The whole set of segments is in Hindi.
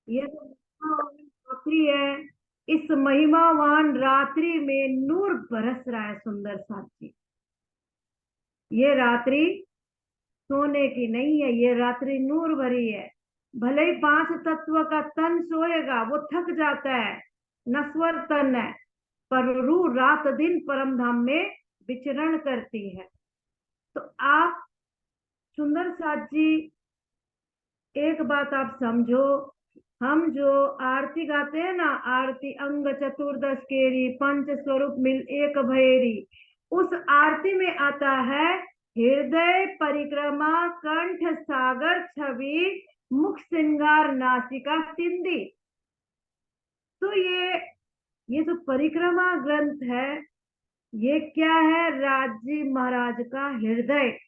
ये तो महिमावान रात्रि है। इस महिमावान रात्रि में नूर बरस रहा है सुंदर साथी। ये रात्रि सोने की नहीं है, ये रात्रि नूर भरी है। भले ही पांच तत्व का तन सोएगा, वो थक जाता है, नश्वर तन है, पर रूह रात दिन परम धाम में विचरण करती है। तो आप सुंदर साथ जी, एक बात आप समझो। हम जो आरती गाते हैं ना, आरती अंग चतुर्दश केरी पंच स्वरूप मिल एक भैरी, उस आरती में आता है हृदय परिक्रमा कंठ सागर छवि मुख श्रृंगार नासिका सिंधी। तो ये जो परिक्रमा ग्रंथ है, ये क्या है? राजी महाराज का हृदय।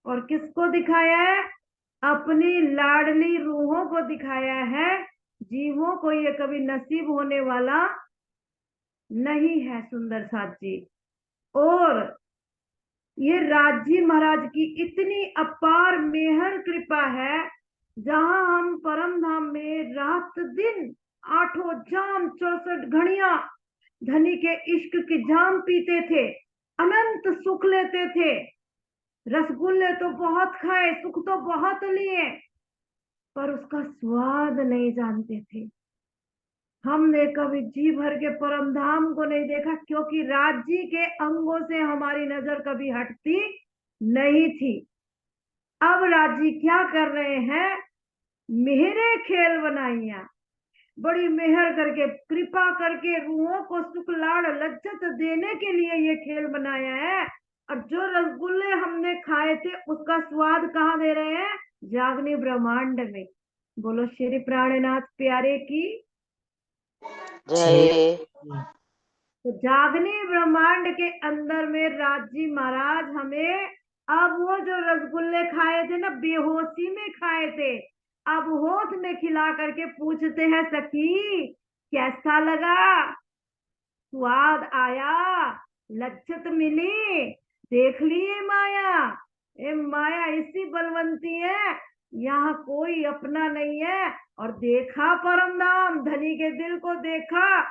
और किसको दिखाया है? अपनी लाडली रूहों को दिखाया है। जीवों को ये कभी नसीब होने वाला नहीं है सुंदर साथ जी। और ये राजी महाराज की इतनी अपार मेहर कृपा है, जहां हम परम धाम में रात दिन आठों जाम 64 घड़ियां धनी के इश्क की जाम पीते थे, अनंत सुख लेते थे। रसगुल्ले तो बहुत खाए, सुख तो बहुत लिए, पर उसका स्वाद नहीं जानते थे। हमने कभी जी भर के परम धाम को नहीं देखा, क्योंकि राज्य के अंगों से हमारी नजर कभी हटती नहीं थी। अब राज्य क्या कर रहे हैं? मेहरे खेल बनाइया, बड़ी मेहर करके कृपा करके रूहों को सुख लाड़ लज्जत देने के लिए ये खेल बनाया है। और जो रसगुल्ले हमने खाए थे, उसका स्वाद कहाँ दे रहे हैं? जागनी ब्रह्मांड में। बोलो श्री प्राणनाथ प्यारे की जय। तो जागनी ब्रह्मांड के अंदर में राजी महाराज हमें, अब वो जो रसगुल्ले खाए थे ना, बेहोशी में खाए थे, अब होश में खिला करके पूछते हैं, सखी कैसा लगा? स्वाद आया? लज्जत मिली? देख लिए माया? ए माया इसी बलवंती है, यहाँ कोई अपना नहीं है। और देखा परम धाम, धनी के दिल को देखा।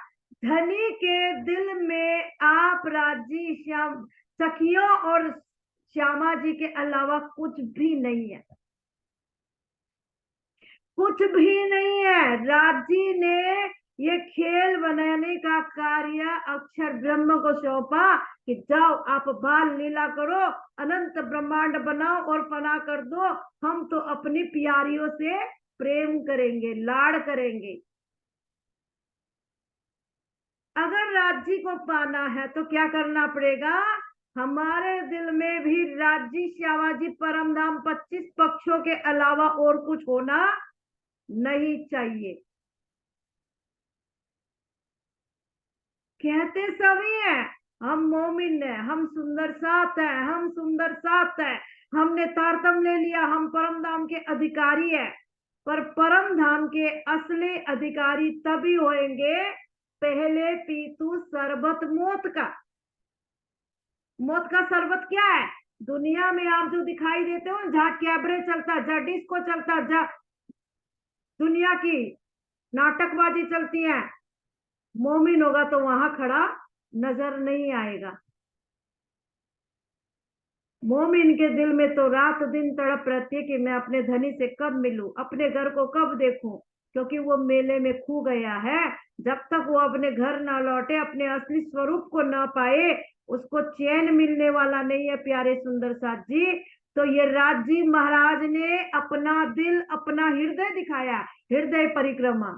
धनी के दिल में आप राजी श्याम सखियों और श्यामा जी के अलावा कुछ भी नहीं है, कुछ भी नहीं है। राजी ने ये खेल बनाने का कार्य अक्षर ब्रह्म को सौंपा कि जाओ आप बाल लीला करो, अनंत ब्रह्मांड बनाओ और फना कर दो। हम तो अपनी प्यारियों से प्रेम करेंगे, लाड़ करेंगे। अगर राज्य को पाना है तो क्या करना पड़ेगा? हमारे दिल में भी राज्य श्यामाजी परम धाम 25 पक्षों के अलावा और कुछ होना नहीं चाहिए। कहते सभी हैं हम मोमिन है, हम सुंदर साथ है, हम सुंदर साथ है, हमने तारतम ले लिया, हम परम धाम के अधिकारी है। पर परम धाम के असली अधिकारी तभी होंगे, पहले पीतू शरबत मौत का। मौत का शरबत क्या है? दुनिया में आप जो दिखाई देते हो, जहां कैबरे चलता, जहां डिस्को चलता, जहां दुनिया की नाटकबाजी चलती है, मोमिन होगा तो वहां खड़ा नजर नहीं आएगा। मोमिन के दिल में तो रात दिन तड़प रहती है कि मैं अपने धनी से कब मिलूं, अपने घर को कब देखूं, क्योंकि वो मेले में खो गया है। जब तक वो अपने घर ना लौटे, अपने असली स्वरूप को ना पाए, उसको चैन मिलने वाला नहीं है प्यारे सुंदर साथ जी। तो ये राजी महाराज ने अपना दिल, अपना हृदय दिखाया, हृदय परिक्रमा।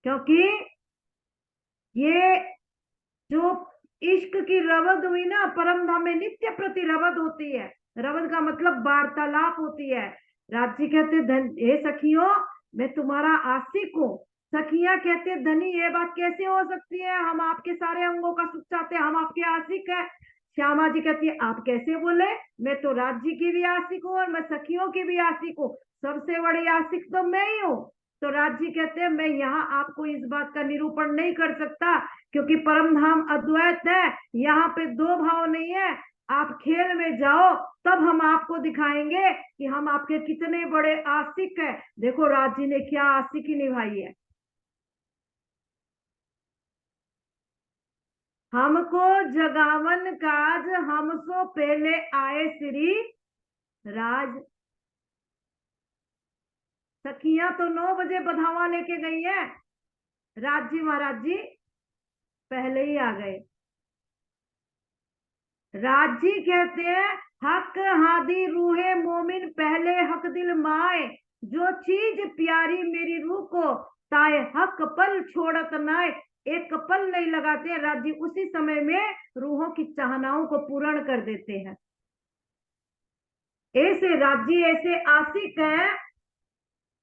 क्योंकि ये जो इश्क की रवद हुई ना, परम धाम में नित्य प्रति रवद होती है। रवद का मतलब वार्तालाप होती है। राजी कहते धन हे सखियों, मैं तुम्हारा आशिक हूँ। सखियां कहते धनी ये बात कैसे हो सकती है, हम आपके सारे अंगों का सुख चाहते हैं, हम आपके आशिक है। श्यामा जी कहती है आप कैसे बोले, मैं तो राज्य की भी आशिक हूँ और मैं सखियों की भी आशिक हूँ, सबसे बड़ी आशिक तो मैं ही हूँ। तो राज्य कहते हैं मैं यहाँ आपको इस बात का निरूपण नहीं कर सकता, क्योंकि परम धाम अद्वैत है, यहाँ पे दो भाव नहीं है। आप खेल में जाओ, तब हम आपको दिखाएंगे कि हम आपके कितने बड़े आशिक हैं। देखो राज जी ने क्या आशिकी निभाई है। हमको जगावन काज हमसो पहले आए श्री राज। सखियां तो 9 बजे बधावा लेके गई है, राज जी महाराज जी पहले ही आ गए। राज जी कहते हैं, हक हादी रूहे मोमिन पहले हक दिल माए, जो चीज प्यारी मेरी रूह को ताए हक पल छोड़त नाए। एक पल नहीं लगाते हैं राज जी, उसी समय में रूहों की चाहनाओं को पूर्ण कर देते हैं। ऐसे राज जी ऐसे आशिक हैं,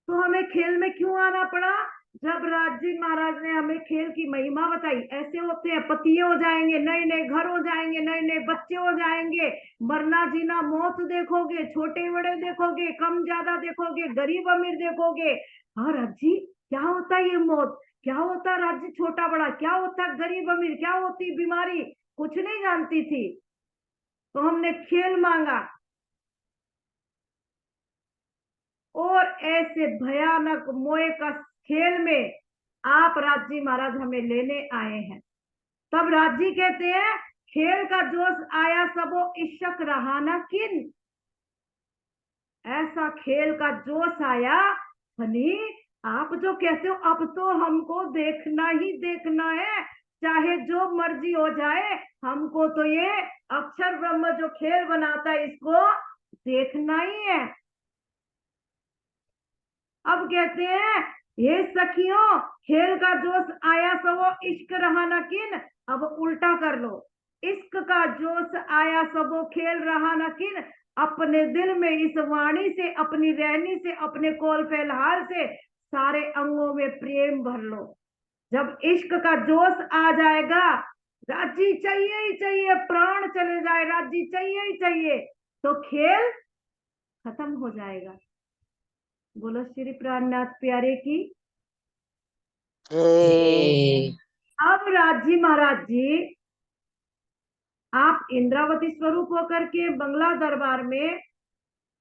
तो हमें खेल में क्यों आना पड़ा? जब राज जी महाराज ने हमें खेल की महिमा बताई। ऐसे होते हैं, पतिये हो जाएंगे, नए नए घर हो जाएंगे, नए नए बच्चे हो जाएंगे, मरना जीना मौत देखोगे, छोटे बड़े देखोगे, कम ज्यादा देखोगे, गरीब अमीर देखोगे। हाँ राज जी, क्या होता है ये मौत, क्या होता है राज जी छोटा बड़ा, क्या होता है गरीब अमीर, क्या होती बीमारी, कुछ नहीं जानती थी। तो हमने खेल मांगा, और ऐसे भयानक मोए का खेल में आप राज जी महाराज हमें लेने आए हैं। तब राज जी कहते हैं, खेल का जोश आया सबो इश्क रहा ना किन। ऐसा खेल का जोश आया, हनी आप जो कहते हो अब तो हमको देखना ही देखना है, चाहे जो मर्जी हो जाए, हमको तो ये अक्षर ब्रह्म जो खेल बनाता है इसको देखना ही है। अब कहते हैं, ये सखियों खेल का जोश आया सबो इश्क रहा न किन। अब उल्टा कर लो, इश्क का जोश आया सबो खेल रहा न किन। अपने दिल में इस वाणी से, अपनी रहनी से, अपने कोल फिलहाल से सारे अंगों में प्रेम भर लो। जब इश्क का जोश आ जाएगा, राजी चाहिए ही चाहिए, प्राण चले जाए, राजी चाहिए ही चाहिए, तो खेल खत्म हो जाएगा। बोलो श्री प्राणनाथ प्यारे की। अब राज जी महाराज जी, आप इंद्रावती स्वरूप होकर के बंगला दरबार में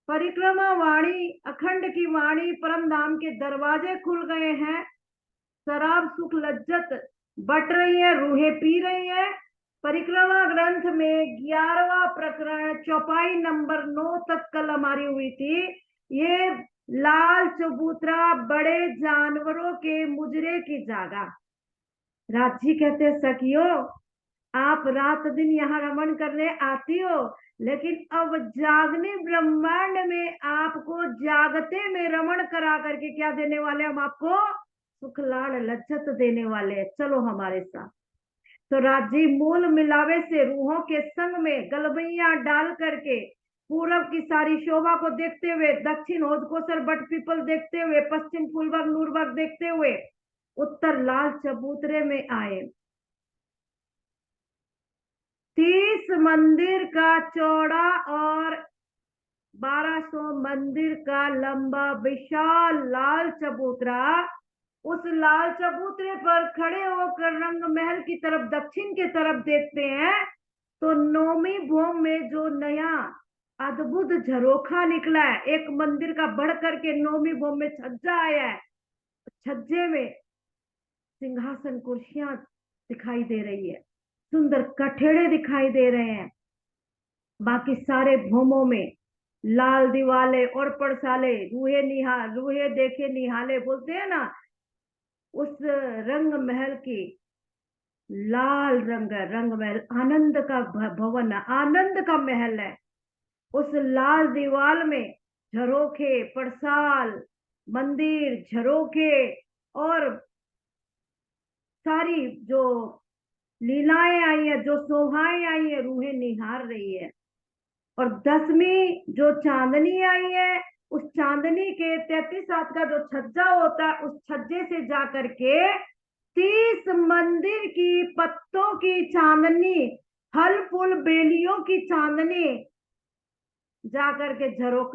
परिक्रमा वाणी, अखंड की वाणी, परम धाम के दरवाजे खुल गए हैं। शराब सुख लज्जत बट रही है, रूहें पी रही है। परिक्रमा ग्रंथ में 11वां प्रकरण चौपाई नंबर 9 तक कल हमारी हुई थी। ये लाल चबूतरा बड़े जानवरों के मुजरे की जागा। राज जी कहते सखियो, आप रात दिन यहाँ रमण करने आती हो, लेकिन अब जागने ब्रह्मांड में आपको जागते में रमण करा करके क्या देने वाले हम आपको? सुख लाड़ लज्जत देने वाले। चलो हमारे साथ। तो राजी मूल मिलावे से रूहों के संग में गलबैया डाल करके पूरब की सारी शोभा को देखते हुए, दक्षिण होदकोसर बट पीपल देखते हुए, पश्चिम फूलबाग नूरबाग देखते हुए उत्तर लाल चबूतरे में आए। 30 मंदिर का चौड़ा और 1200 मंदिर का लंबा विशाल लाल चबूतरा। उस लाल चबूतरे पर खड़े होकर रंग महल की तरफ, दक्षिण की तरफ देखते हैं, तो नौमी भोम में जो नया अद्भुत झरोखा निकला है, एक मंदिर का बढ़ करके नौमी भोम में छज्जा आया है। छज्जे में सिंहासन कुर्सियां दिखाई दे रही है, सुंदर कठेड़े दिखाई दे रहे हैं। बाकी सारे भूमों में लाल दीवाले और पड़साले, रूहे निहाल, रूहे देखे निहाले बोलते हैं ना, उस रंग महल की लाल रंग है। रंग महल आनंद का भवन है, आनंद का महल है। उस लाल दीवाल में झरोखे, पड़साल, मंदिर, झरोखे और सारी जो लीलाएं आई है, जो शोभाएं आई है, रूहें निहार रही है। और 10वीं जो चांदनी आई है, उस चांदनी के 33 हाथ का जो छज्जा होता है, उस छज्जे से जाकर के 30 मंदिर की पत्तों की चांदनी, फल फूल बेलियों की चांदनी जाकर के झरोख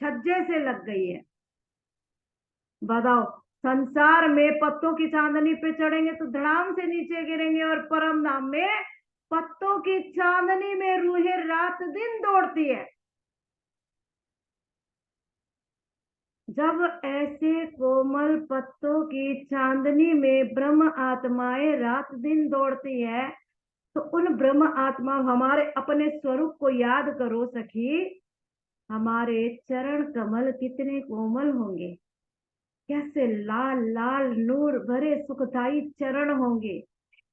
छज्जे से लग गई है। बताओ, संसार में पत्तों की चांदनी पे चढ़ेंगे तो धड़ाम से नीचे गिरेंगे, और परम धाम में पत्तों की चांदनी में रूहें रात दिन दौड़ती है। जब ऐसे कोमल पत्तों की चांदनी में ब्रह्म आत्माएं रात दिन दौड़ती है, तो उन ब्रह्म आत्मा हमारे अपने स्वरूप को याद करो सखी। हमारे चरण कमल कितने कोमल होंगे, कैसे लाल लाल नूर भरे सुखदाई चरण होंगे,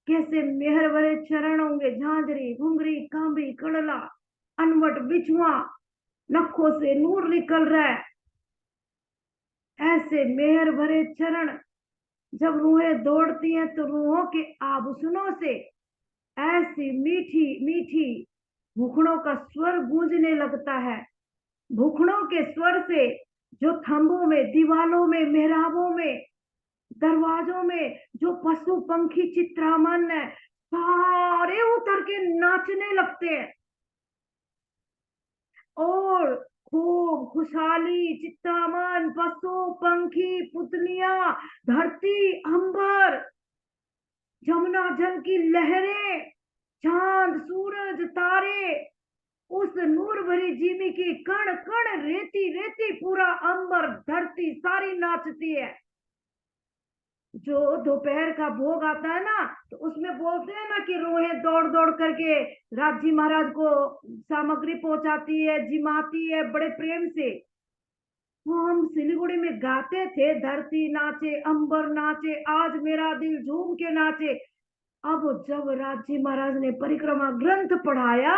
कैसे मेहर भरे चरण होंगे। झांझरी, घुंघरी, कांबी, कड़ला, अनवट, बिछुआ, नखों से नूर निकल रहा है, ऐसे मेहर भरे चरण। जब रूहें दौड़ती हैं तो रूहों के आभूषणों से ऐसी मीठी मीठी भूखड़ों का स्वर गूंजने लगता है। भूखड़ों के स्वर से जो खंभों में, दीवालों में, मेहराबों में, दरवाजों में जो पशु पंखी चित्रामन है, सारे उतर के नाचने लगते हैं। और खूब खुशहाली, चित्रामन, पशु पंखी, पुतलियां, धरती, अंबर, जमुना जल की लहरें, चांद, सूरज, तारे, उस नूर भरी जीवी की कण कण, रेती रेती, पूरा अंबर, धरती सारी नाचती है। जो दोपहर का भोग आता है ना, तो उसमें बोलते हैं ना कि रूहें दौड़ दौड़ करके राज जी महाराज को सामग्री पहुंचाती है, जिमाती है बड़े प्रेम से। वो हम सिलीगुड़ी में गाते थे, धरती नाचे, अंबर नाचे, आज मेरा दिल झूम के नाचे। अब जब राज जी महाराज ने परिक्रमा ग्रंथ पढ़ाया,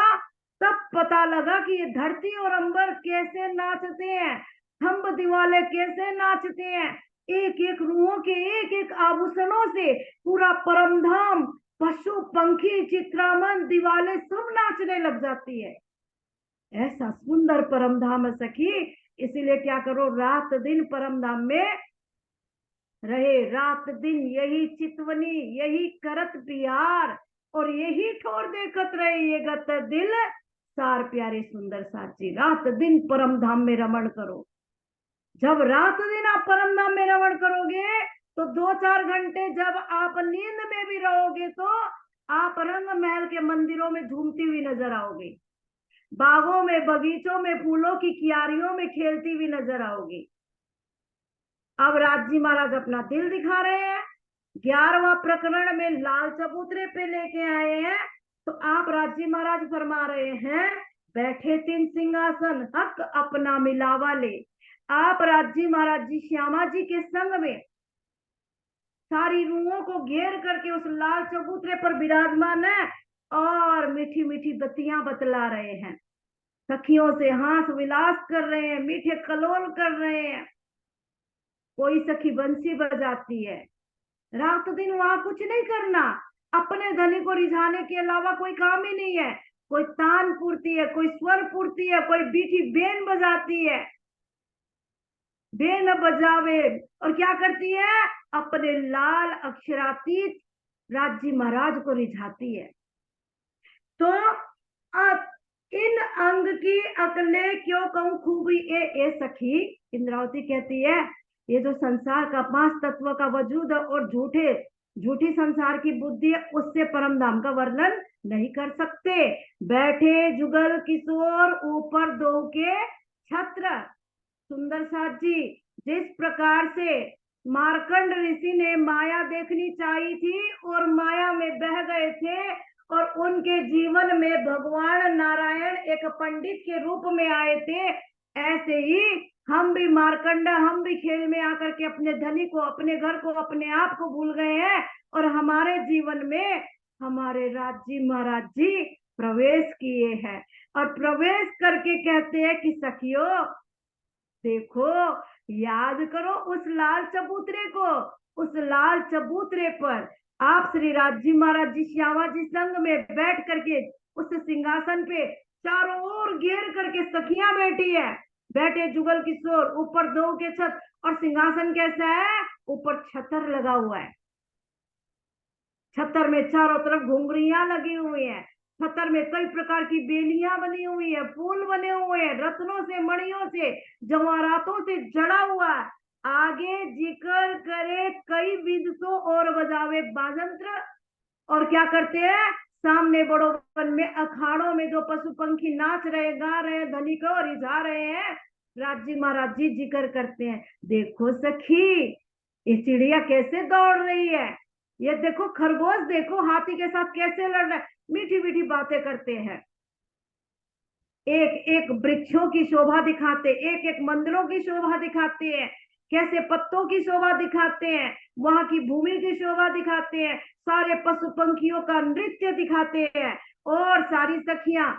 तब पता लगा कि ये धरती और अंबर कैसे नाचते हैं, खंभ दिवाले कैसे नाचते हैं। एक एक रूहों के एक एक आभूषणों से पूरा परमधाम, पशु पंखी, चित्रामन, दिवाले सब नाचने लग जाती है। ऐसा सुंदर परमधाम है सखी। इसीलिए क्या करो, रात दिन परमधाम में रहे, रात दिन यही चितवनी, यही करत प्यार, और यही ठोर देखत रहे ये गत दिल, सार प्यारे सुंदर साची। रात दिन परम धाम में रमण करो। जब रात दिन आप परम धाम में रमण करोगे, तो 2-4 घंटे जब आप नींद में भी रहोगे, तो आप रंग महल के मंदिरों में झूमती हुई नजर आओगे, बागों में, बगीचों में, फूलों की क्यारियों में खेलती हुई नजर आओगी। अब राज जी महाराज अपना दिल दिखा रहे हैं। 11वां प्रकरण में लाल चबूतरे पे लेके आए हैं। तो आप राज जी महाराज फरमा रहे हैं, बैठे 3 सिंहासन, हक अपना मिलावा ले। आप राज जी महाराज जी श्यामा जी के संग में सारी रूहों को घेर करके उस लाल चबूतरे पर विराजमान है, और मीठी मीठी बत्तियां बतला रहे हैं, सखियों से हास विलास कर रहे हैं, मीठे कलोल कर रहे हैं। कोई सखी बंसी बजाती है। रात दिन वहां कुछ नहीं करना, अपने धनी को रिझाने के अलावा कोई काम ही नहीं है। कोई तान पूर्ति है, कोई स्वर पूर्ति है, कोई बीठी बेन बजाती है, बेन बजावे, और क्या करती है, अपने लाल अक्षरातीत राज जी महाराज को रिझाती है। तो अब इन अंग की अकले क्यों कहूं खूबी ए सखी। इंद्रावती कहती है, ये जो संसार का 5 तत्व का वजूद है और झूठी संसार की बुद्धि है, उससे परम धाम का वर्णन नहीं कर सकते। बैठे जुगल किशोर ऊपर 2 के छत्र। सुंदर साथ जी, जिस प्रकार से मार्कंड ऋषि ने माया देखनी चाहिए थी और माया में बह गए थे, और उनके जीवन में भगवान नारायण एक पंडित के रूप में आए थे, ऐसे ही हम भी मार्कंड, हम भी खेल में आकर के अपने धनी को, अपने घर को, अपने आप को भूल गए हैं, और हमारे जीवन में हमारे राज जी महाराज जी प्रवेश किए हैं, और प्रवेश करके कहते हैं कि सखियों देखो, याद करो उस लाल चबूतरे को। उस लाल चबूतरे पर आप श्री राज जी महाराज जी श्यामा जी संग में बैठ करके उस सिंहासन पे चारों ओर घेर करके सखियां बैठी है। बैठे जुगल किशोर, ऊपर 2 के छत, और सिंहासन कैसा है, ऊपर छतर लगा हुआ है। छतर में चारों तरफ घुंघरियां लगी हुई हैं, छतर में कई प्रकार की बेलियां बनी हुई है, फूल बने हुए हैं, रत्नों से, मणियों से, जवाहरातों से जड़ा हुआ है। आगे जिक्र करे कई विदसों और बजावे बाजंत्र, और क्या करते हैं, सामने बड़ो वन में अखाड़ों में जो पशु पंखी नाच रहे, गा रहे, धनी को रिझा रहे हैं, राजी महाराज जी जिक्र करते हैं, देखो सखी ये चिड़िया कैसे दौड़ रही है, ये देखो खरगोश देखो हाथी के साथ कैसे लड़ रहा है, मीठी मीठी बातें करते हैं, एक एक वृक्षों की शोभा दिखाते, एक एक मंदिरों की शोभा दिखाते हैं, कैसे पत्तों की शोभा दिखाते हैं, वहां की भूमि की शोभा दिखाते हैं, सारे पशु पंखियों का नृत्य दिखाते हैं, और सारी सखियां,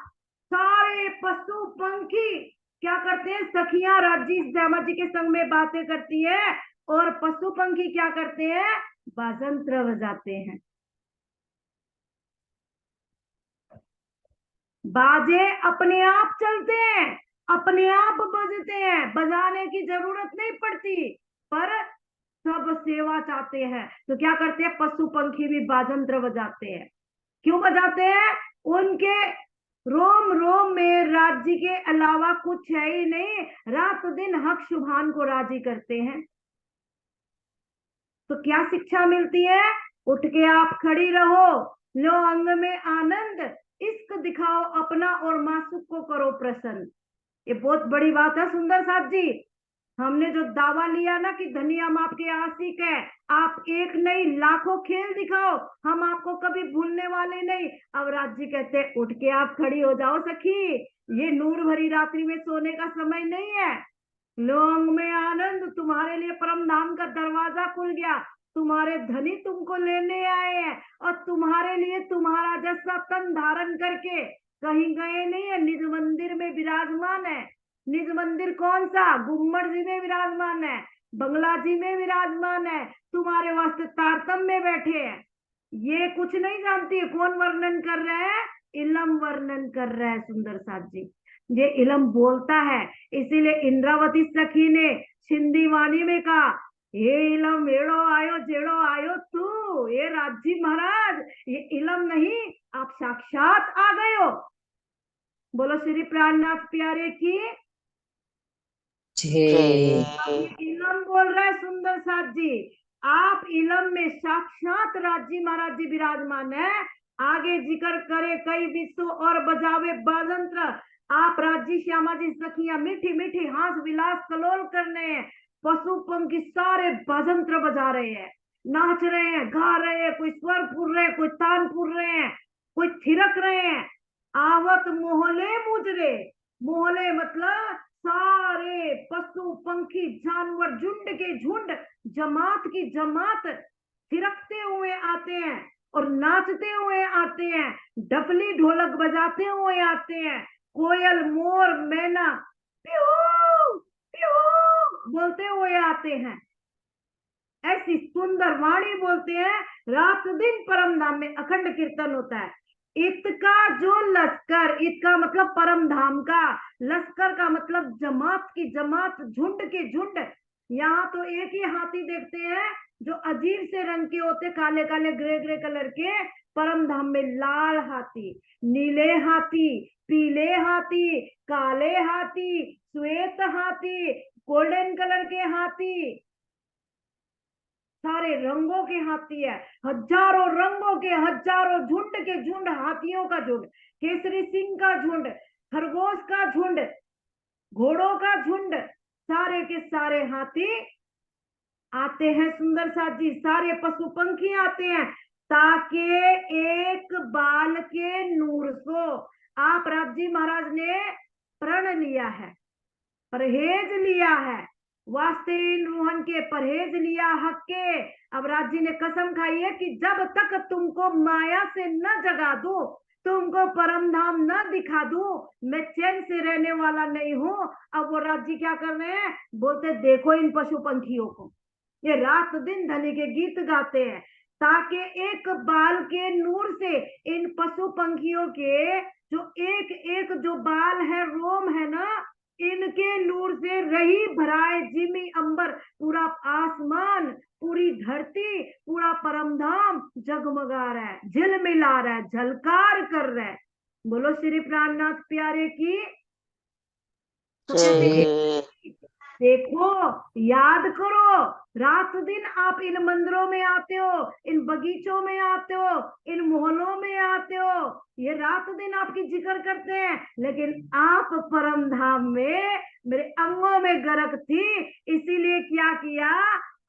सारे पशु पंखी क्या करते हैं, सखियां राजी श्यामा जी के संग में बातें करती है, और पशु पंखी क्या करते हैं, बाजंत्र बजाते हैं। बाजे अपने आप चलते हैं, अपने आप बजते हैं, बजाने की जरूरत नहीं पड़ती, पर सब सेवा चाहते हैं तो क्या करते हैं, पशु पंखी भी बाजंत्र बजाते हैं। क्यों बजाते हैं, उनके रोम रोम में राज्य के अलावा कुछ है ही नहीं, रात दिन हक शुभान को राजी करते हैं। तो क्या शिक्षा मिलती है, उठ के आप खड़ी रहो, लो अंग में आनंद, इश्क दिखाओ अपना और मासूक को करो प्रसन्न। ये बहुत बड़ी बात है सुंदर साथ जी। हमने जो दावा लिया ना कि धनी हम आपके आशिक है, आप एक नहीं लाखों खेल दिखाओ, हम आपको कभी भूलने वाले नहीं। अब राज जी कहते हैं उठ के आप खड़ी हो जाओ सखी, ये नूर भरी रात्रि में सोने का समय नहीं है, लोंग में आनंद, तुम्हारे लिए परम धाम का दरवाजा खुल गया, तुम्हारे धनी तुमको लेने आए हैं, और तुम्हारे लिए तुम्हारा जैसा तन धारण करके कहीं गए नहीं है, निज मंदिर में विराजमान है। निज मंदिर कौन सा, गुम्मट जी में विराजमान है, बंगला जी में विराजमान है, तुम्हारे वास्ते तारतम में बैठे हैं। ये कुछ नहीं जानती है, कौन वर्णन कर रहा है, इलम वर्णन कर रहा है सुंदर साथ जी। ये इलम बोलता है, इसीलिए इंद्रावती सखी ने सिंधी वाणी में कहा, ये इलम एड़ो आयो जेड़ो आयो तू, ये राजी महाराज ये इलम नहीं, आप साक्षात आ गए हो। बोलो श्री प्राणनाथ प्यारे की इलम बोल रहा है सुंदर साथ जी, आप इलम में साक्षात राजी महाराज जी विराजमान है। आगे जिक्र करे कई विश्व और बजावे बाजंत्र, आप राजी श्यामा जी सखियां मीठी मीठी हाथ विलास कलोल करने हैं, पशु पंखी सारे बाजंत्र बजा रहे हैं, नाच रहे हैं, गा रहे हैं, कोई स्वर फूल रहे हैं, कोई तान फूल रहे हैं, कोई थिरक रहे हैं। आवत मोहले मुजरे, मोहले मतलब सारे पशु पंखी जानवर झुंड के झुंड, जमात की जमात थिरकते हुए आते हैं और नाचते हुए आते हैं, डफली ढोलक बजाते हुए आते हैं, कोयल मोर मैना प्यू प्यू बोलते हुए आते हैं, ऐसी सुंदर वाणी बोलते हैं। रात दिन परम धाम में अखंड कीर्तन होता है। इत का जो लश्कर, इत का मतलब परम धाम का, लश्कर का मतलब जमात की जमात, झुंड के झुंड। यहाँ तो एक ही हाथी देखते हैं जो अजीब से रंग के होते, काले काले ग्रे ग्रे कलर के, परम धाम में लाल हाथी, नीले हाथी, पीले हाथी, काले हाथी, श्वेत हाथी, गोल्डन कलर के हाथी, सारे रंगों के हाथी है, हजारों रंगों के, हजारों झुंड के झुंड, हाथियों का झुंड, केसरी सिंह का झुंड, खरगोश का झुंड, घोड़ों का झुंड, सारे के सारे हाथी आते हैं सुंदर साथ जी, सारे पशु पंखी आते हैं, ताकि एक बाल के नूर सो। आप राजी महाराज ने प्रण लिया है, परहेज लिया है, वास्ते रोहन के परहेज लिया हक के। अब राजी ने कसम खाई है कि जब तक तुमको माया से न जगा दूं, तुमको परम धाम न दिखा दूं, मैं चैन से रहने वाला नहीं हूं। अब वो राजी क्या कर रहे हैं, बोलते देखो इन पशु पंखियों को, ये रात दिन धनी के गीत गाते हैं, ताकि एक बाल के नूर से इन पशु पंखियों के जो एक एक जो बाल है, रोम है ना, इनके नूर से रही भराए जिमी अंबर, पूरा आसमान, पूरी धरती, पूरा परम धाम जगमगा रहा है, झिलमिला रहा है, झलकार कर रहा है। बोलो श्री प्राणनाथ प्यारे की। तो कहते देखो, याद करो, रात दिन आप इन मंदिरों में आते हो, इन बगीचों में आते हो, इन मोहल्लों में आते हो, ये रात दिन आपकी जिक्र करते हैं, लेकिन आप परम धाम में मेरे अंगों में गरक थी, इसीलिए क्या किया,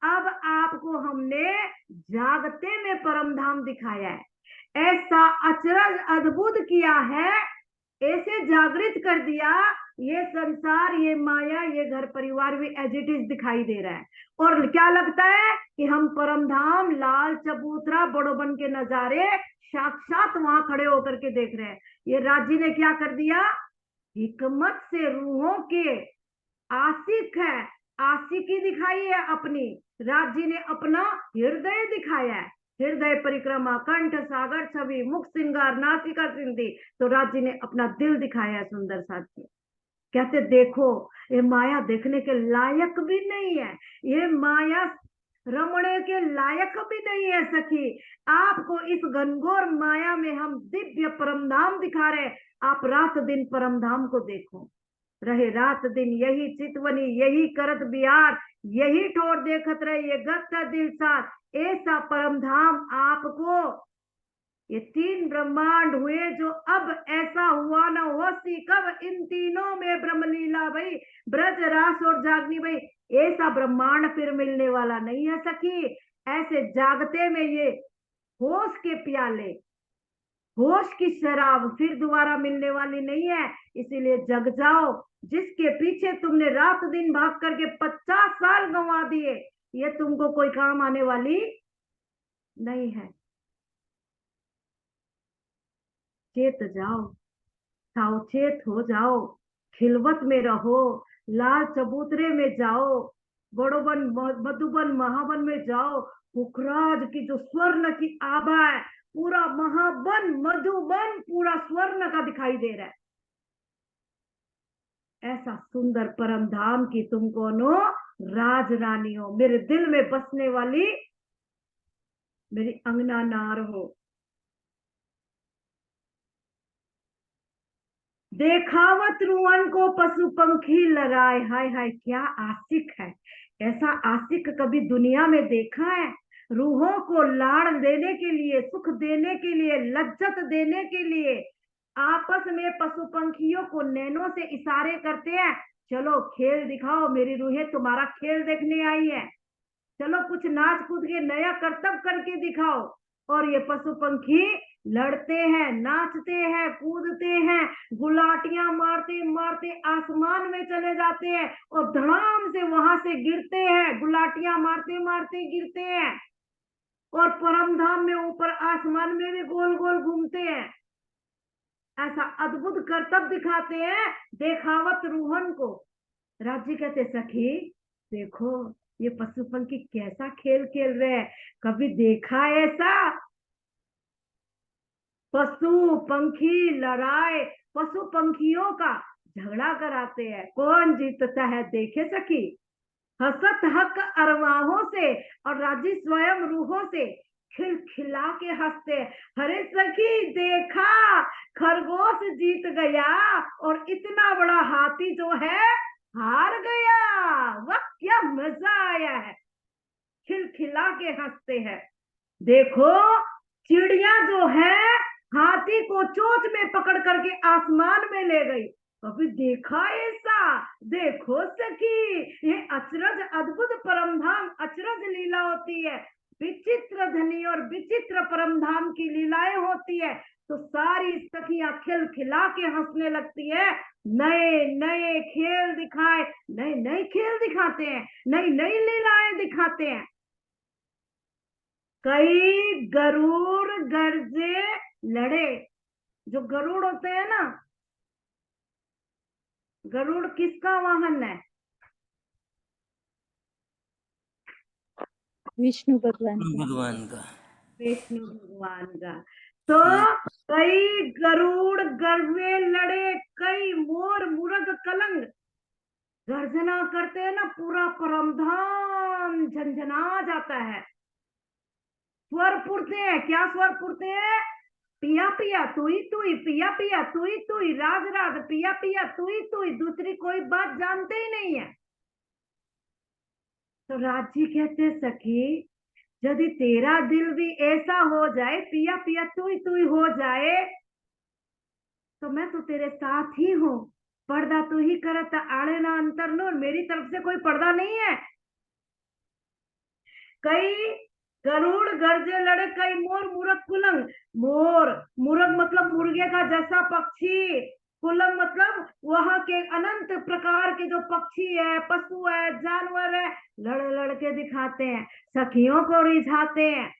अब आपको हमने जागते में परम धाम दिखाया है, ऐसा अचरज अद्भुत किया है, ऐसे जागृत कर दिया, ये संसार, ये माया, ये घर परिवार भी एज इट इज दिखाई दे रहा है। और क्या लगता है कि हम परम धाम, लाल चबूतरा, बड़ोबन के नजारे साक्षात वहां खड़े होकर के देख रहे हैं। ये राजी ने क्या कर दिया, हिकमत से रूहों के आशिक है, आशिकी दिखाई है अपनी, राजी ने अपना हृदय दिखाया है, हृदय परिक्रमा, कंठ सागर छवि, मुख श्रृंगार, नासिका सिंधी, तो राजी ने अपना दिल दिखाया है सुंदर साथी। कहते देखो, ये माया देखने के लायक भी नहीं है, ये माया रमणे के लायक भी नहीं है सखी, आपको इस घनघोर माया में हम दिव्य परमधाम दिखा रहे, आप रात दिन परमधाम को देखो, रहे रात दिन यही चितवनी, यही करत बिहार, यही ठोर देखत रहे, ये गत दिल साथ, ऐसा परम धाम आपको, ये तीन ब्रह्मांड हुए जो अब ऐसा हुआ ना हो सी कब, इन तीनों में ब्रह्म लीला भाई, ब्रज रास और जागनी भाई, ऐसा ब्रह्मांड फिर मिलने वाला नहीं है सखी, ऐसे जागते में ये होश के प्याले, होश की शराब फिर दोबारा मिलने वाली नहीं है, इसीलिए जग जाओ, जिसके पीछे तुमने रात दिन भाग करके 50 साल गंवा दिए, ये तुमको कोई काम आने वाली नहीं है। चेत जाओ, सावचेत हो जाओ, खिलवत में रहो, लाल चबूतरे में जाओ, बड़ोबन मधुबन महाबन में जाओ, पुखराज की जो स्वर्ण की आभा है, पूरा महाबन मधुबन पूरा स्वर्ण का दिखाई दे रहा है, ऐसा सुंदर परम धाम की तुम कौन हो, राज रानी हो, मेरे दिल में बसने वाली मेरी अंगना नार हो। देखावत रुअन को पशु पंखी लड़ाए, हाय हाय क्या आशिक है, ऐसा आशिक कभी दुनिया में देखा है, रूहों को लाड़ देने के लिए, सुख देने के लिए, लज्जत देने के लिए आपस में पशु पंखियों को नैनों से इशारे करते हैं, चलो खेल दिखाओ, मेरी रूहें तुम्हारा खेल देखने आई है, चलो कुछ नाच कूद के नया करतब करके दिखाओ, और ये पशु पंखी लड़ते हैं, नाचते हैं, कूदते हैं, गुलाटियां मारते मारते आसमान में चले जाते हैं, और धड़ाम से वहां से गिरते हैं, गुलाटियां मारते मारते गिरते हैं, और परम धाम में ऊपर आसमान में भी गोल गोल घूमते हैं, ऐसा अद्भुत करतब दिखाते हैं, देखावत रूहन को। राजी कहते सखी देखो, ये पशु पंखी कैसा खेल खेल रहे हैं, कभी देखा ऐसा, पशु पंखी लड़ाए, पशु पंखियों का झगड़ा कराते हैं, कौन जीतता है देखे सखी, हसत हक अरवाहों से और राजी स्वयं रूहों से खिलखिला के हंसते, हरे सखी देखा, खरगोश जीत गया और इतना बड़ा हाथी जो है हार गया, वह क्या मजा आया है, खिलखिला के हंसते हैं। देखो चिड़िया जो है हाथी को चोंच में पकड़ करके आसमान में ले गई, कभी देखा ऐसा, देखो सखी, ये अचरज अद्भुत परमधाम, अचरज लीला होती है, विचित्र धनी और विचित्र परमधाम की लीलाएं होती है, तो सारी सखियां खिल खिला के हंसने लगती है, नए नए खेल दिखाए, नए नए खेल दिखाते हैं, नई नई लीलाएं दिखाते हैं। कई गरुड़ गरजे लड़े, जो गरुड़ होते हैं ना, गरुड़ किसका वाहन है, विष्णु भगवान का। भगवान का। विष्णु भगवान का। तो कई गरुड़ गरजे लड़े, कई मोर मुरग कलंग, गर्जना करते हैं ना, पूरा परमधाम झंझना जाता है, स्वर पुरते हैं, क्या स्वर पुरते हैं, पिया पिया तुई तुई, पिया पिया तुई तुई, राज राज पिया पिया तुई तुई, दूसरी कोई बात जानते ही नहीं है, तो राजी कहते सखी, यदि तेरा दिल भी ऐसा हो जाए, पिया पिया तू ही हो जाए, तो मैं तो तेरे साथ ही हूँ। पर्दा तू ही करत आड़े ना अंतर नो, मेरी तरफ से कोई पर्दा नहीं है। कई गरुड़ गर्जे लड़े, कई मोर मूरख कुलंग। मोर मूरख मतलब मुर्गे का जैसा पक्षी, कुलंग मतलब वहां के अनंत प्रकार के जो पक्षी है, पशु है, जानवर है, लड़ लड़ के दिखाते हैं, सखियों को रिझाते हैं।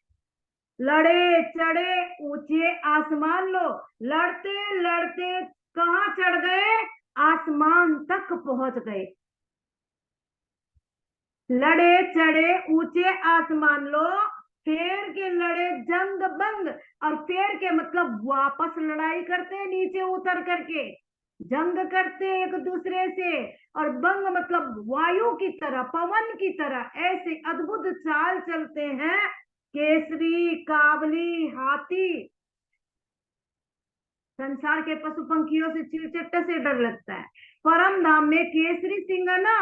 लड़े चढ़े ऊंचे आसमान लो, लड़ते लड़ते कहाँ चढ़ गए, आसमान तक पहुंच गए। लड़े चढ़े ऊंचे आसमान लो, फेर के लड़े जंग बंग। और फेर के मतलब वापस लड़ाई करते हैं नीचे उतर करके, जंग करते हैं एक दूसरे से। और बंग मतलब वायु की तरह, पवन की तरह ऐसे अद्भुत चाल चलते हैं। केसरी कावली हाथी, संसार के पशु पंखियों से चिरचट्टे से डर लगता है। परम धाम में केसरी सिंह है ना,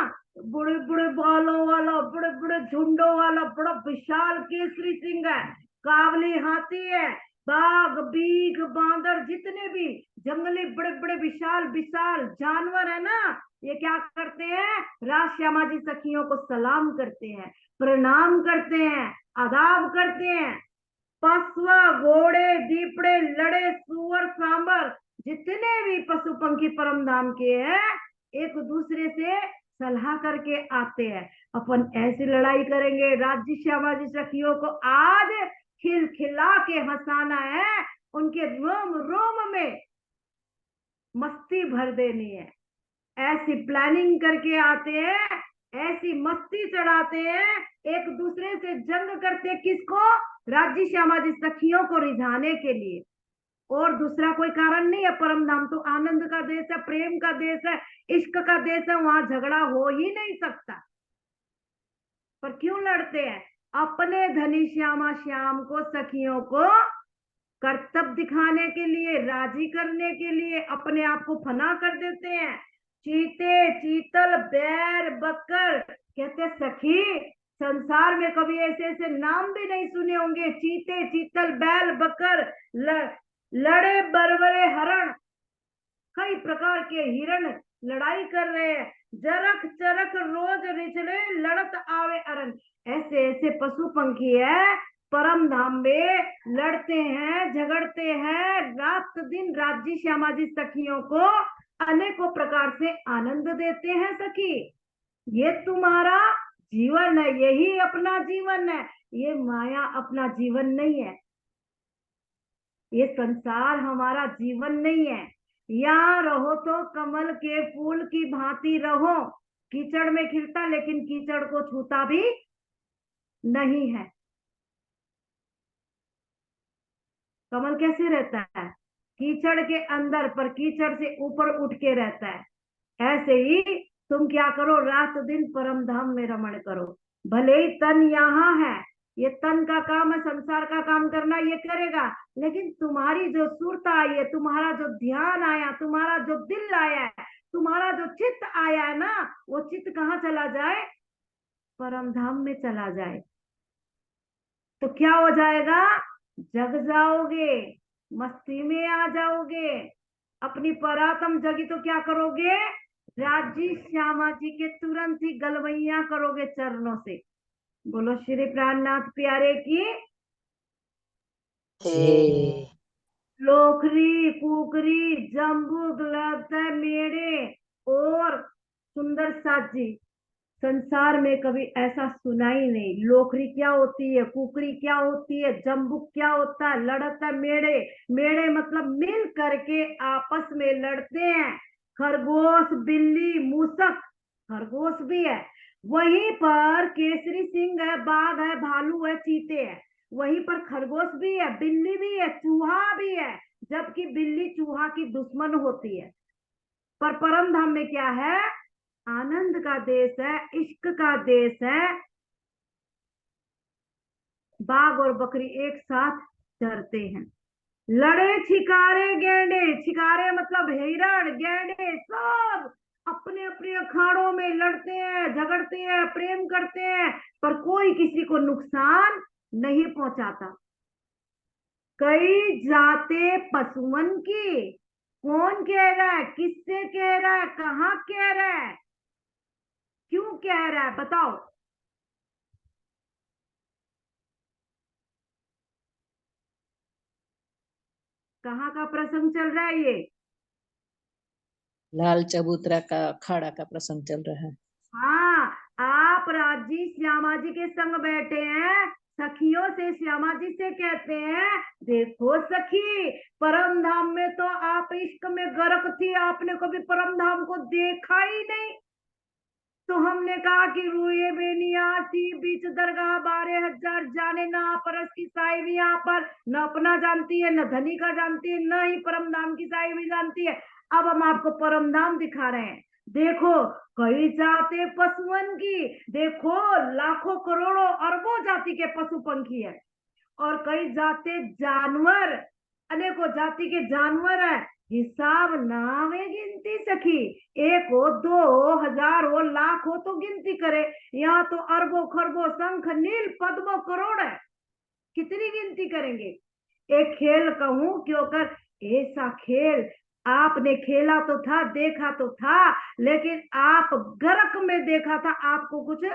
बड़े बड़े बालों वाला, बड़े बड़े झुंडों वाला, बड़ा विशाल केसरी सिंह है। कावली हाथी है। बाघ बीघ बांदर जितने भी जंगली बड़े बड़े विशाल विशाल जानवर है ना, ये क्या करते हैं, राज श्यामा जी सखियों को सलाम करते हैं, प्रणाम करते हैं, आदाब करते हैं। पशु घोड़े दीपड़े लड़े सुअर सांबर, जितने भी पशु पंखी परम धाम के हैं, एक दूसरे से सलाह करके आते हैं। अपन ऐसी लड़ाई करेंगे, राज्य श्यामा जी सखियों को आज खिलखिला के हंसाना है, उनके रोम रोम में मस्ती भर देनी है। ऐसी प्लानिंग करके आते हैं, ऐसी मस्ती चढ़ाते हैं, एक दूसरे से जंग करते हैं। किसको, राज्य श्यामा जी सखियों को रिझाने के लिए, और दूसरा कोई कारण नहीं है। परम धाम तो आनंद का देश है, प्रेम का देश है, इश्क का देश है, वहां झगड़ा हो ही नहीं सकता। पर क्यों लड़ते हैं, अपने धनी श्यामा श्याम को सखियों को कर्तव्य दिखाने के लिए, राजी करने के लिए अपने आप को फना कर देते हैं। चीते चीतल बैर बकर, कहते सखी संसार में कभी ऐसे ऐसे नाम भी नहीं सुने होंगे। चीते चीतल बैल बकर, लड़े बरबरे हरण, कई प्रकार के हिरण लड़ाई कर रहे हैं। जरक चरक रोज रिचड़े, लड़त आवे अरण, ऐसे ऐसे पशु पंखी है परम धाम में, लड़ते हैं झगड़ते हैं रात दिन, राज्य श्यामा जी सखियों को अनेकों प्रकार से आनंद देते हैं। सखी ये तुम्हारा जीवन है, यही अपना जीवन है, ये माया अपना जीवन नहीं है, ये संसार हमारा जीवन नहीं है। यहाँ रहो तो कमल के फूल की भांति रहो, कीचड़ में खिलता लेकिन कीचड़ को छूता भी नहीं है। कमल कैसे रहता है, कीचड़ के अंदर पर कीचड़ से ऊपर उठ के रहता है। ऐसे ही तुम क्या करो, रात दिन परम धाम में रमण करो। भले ही तन यहाँ है, ये तन का काम है, संसार का काम करना ये करेगा, लेकिन तुम्हारी जो सुरता आई है, तुम्हारा जो ध्यान आया, तुम्हारा जो दिल आया है, तुम्हारा जो चित्त आया है ना, वो चित्त कहाँ चला जाए, परम धाम में चला जाए। तो क्या हो जाएगा, जग जाओगे, मस्ती में आ जाओगे, अपनी परातम जगी तो क्या करोगे, राज्य श्यामा जी के तुरंत ही गलवैया करोगे चरणों से। बोलो श्री प्राणनाथ प्यारे की। लोखरी कुकरी जम्बू मेढ़े और सुंदर साथ जी, संसार में कभी ऐसा सुना ही नहीं। लोखरी क्या होती है, कुकरी क्या होती है, जम्बुक क्या होता है, लड़ता है मेढ़े, मेढ़े मतलब मिल करके आपस में लड़ते हैं। खरगोश बिल्ली मूसक, खरगोश भी है, वहीं पर केसरी सिंह है, बाघ है, भालू है, चीते है, वहीं पर खरगोश भी है, बिल्ली भी है, चूहा भी है, जबकि बिल्ली चूहा की दुश्मन होती है। पर परम धाम में क्या है, आनंद का देश है, इश्क का देश है। बाघ और बकरी एक साथ चरते हैं। लड़े छिकारे गैंडे, छिकारे मतलब हिरण, गैंडे सब अपने अपने अखाड़ों में लड़ते हैं, झगड़ते हैं, प्रेम करते हैं, पर कोई किसी को नुकसान नहीं पहुंचाता। कई जाते पशुओं की। कौन कह रहा है, किससे कह रहा है, कहाँ कह रहा है, क्यों कह रहा है, बताओ। कहाँ का प्रसंग चल रहा है ये? लाल चबूतरा का अखाड़ा का प्रसंग चल रहा है। हाँ, आप राजी श्यामा जी के संग बैठे हैं, सखियों से श्यामा जी से कहते हैं, देखो सखी, परम धाम में तो आप इश्क में गर्क थी, आपने कभी परम धाम को देखा ही नहीं। तो हमने कहा कि रूए बेनियासी बीच दरगाह 12,000 जाने ना परस की साहिबी यहाँ पर न अपना जानती है, न धनी का जानती है, न ही परम धाम की साहिबी जानती है। अब हम आपको परम धाम दिखा रहे हैं। देखो, कई जाते पशुओं की, देखो लाखों करोड़ों अरबों जाति के पशु पंखी है, और कई जाते जानवर, अनेकों जाति के जानवर है, हिसाब ना में गिनती सखी। एक हो, दो हो, हजार हो, लाख हो तो गिनती करे, यहाँ तो अरबों खरबों शंख नील पद्मों करोड़ है, कितनी गिनती करेंगे। एक खेल कहूं क्यों कर, ऐसा खेल आपने खेला तो था, देखा तो था, लेकिन आप गर्क में देखा था, आपको कुछ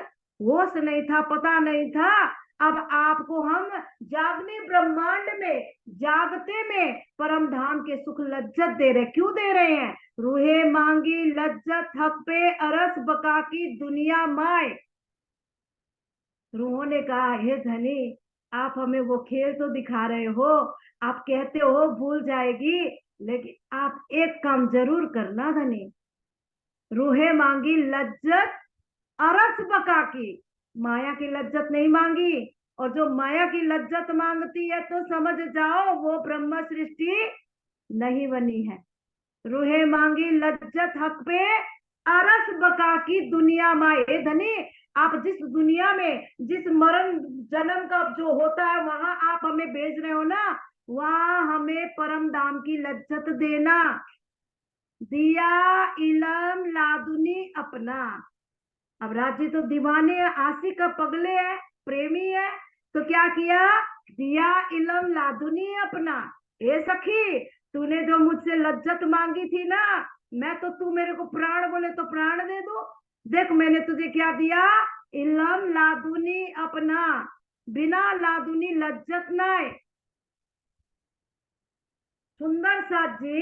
होश नहीं था, पता नहीं था। अब आपको हम जागने ब्रह्मांड में, जागते में परम धाम के सुख लज्जत दे रहे। क्यों दे रहे हैं? रूहे मांगी लज्जत हक पे अरस बका की दुनिया माए। रूहों ने कहा, हे धनी, आप हमें वो खेल तो दिखा रहे हो, आप कहते हो भूल जाएगी, लेकिन आप एक काम जरूर करना धनी। रूहे मांगी लज्जत अरस बका की, माया की लज्जत नहीं मांगी, और जो माया की लज्जत मांगती है तो समझ जाओ वो ब्रह्म सृष्टि नहीं बनी है। रूहे मांगी लज्जत हक पे अरस बका की दुनिया माए। धनी, आप जिस दुनिया में, जिस मरण जन्म का जो होता है वहां आप हमें भेज रहे हो ना, वहां हमें परम धाम की लज्जत देना। दिया इलम लादुनी अपना। अब राजी तो दीवाने है, आशिक है, पगले है, प्रेमी है, तो क्या किया? दिया इलम लादुनी अपना। ए सखी, तूने जो मुझसे लज्जत मांगी थी ना, मैं तो, तू मेरे को प्राण बोले तो प्राण दे दो। देख मैंने तुझे क्या दिया, इलम लादुनी अपना, बिना लादुनी लज्जत ना है। सुंदर साथ जी,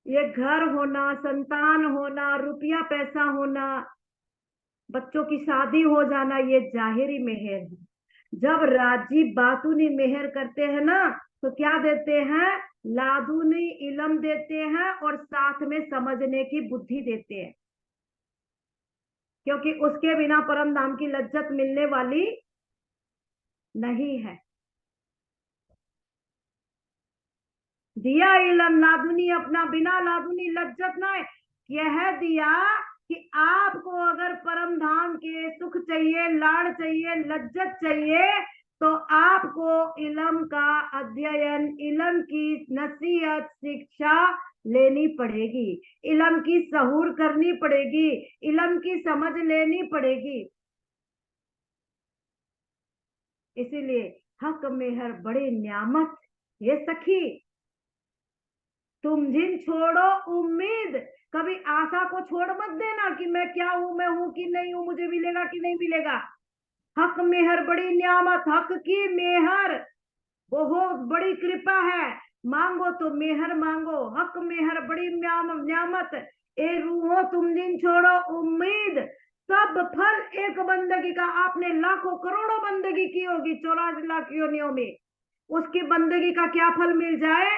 ये घर होना, संतान होना, रुपया पैसा होना, बच्चों की शादी हो जाना, ये जाहिरी मेहर है। जब राजी बातूनी मेहर करते हैं ना, तो क्या देते हैं? लादूनी इलम देते हैं, और साथ में समझने की बुद्धि देते हैं, क्योंकि उसके बिना परम धाम की लज्जत मिलने वाली नहीं है। दिया इलम लादुनी अपना, बिना लादुनी लज्जत ना है। कह दिया कि आपको अगर परम धाम के सुख चाहिए, लाड़ चाहिए, लज्जत चाहिए, तो आपको इलम का अध्ययन, इलम की नसीहत, शिक्षा लेनी पड़ेगी, इलम की सहूर करनी पड़ेगी, इलम की समझ लेनी पड़ेगी। इसीलिए हक मेहर बड़े न्यामत, ये सखी, तुम जिन छोड़ो उम्मीद, कभी आशा को छोड़ मत देना कि मैं क्या हूं, मैं हूं कि नहीं हूं, मुझे मिलेगा कि नहीं मिलेगा। हक मेहर बड़ी न्यामत, हक की मेहर बहुत बड़ी कृपा है। मांगो तो मेहर मांगो, हक मेहर बड़ी न्यामत। ए रूहो तुम जिन छोड़ो उम्मीद, सब फल एक बंदगी का, आपने लाखों करोड़ों बंदगी की होगी 84 लाख योनियों में, उसकी बंदगी का क्या फल मिल जाए?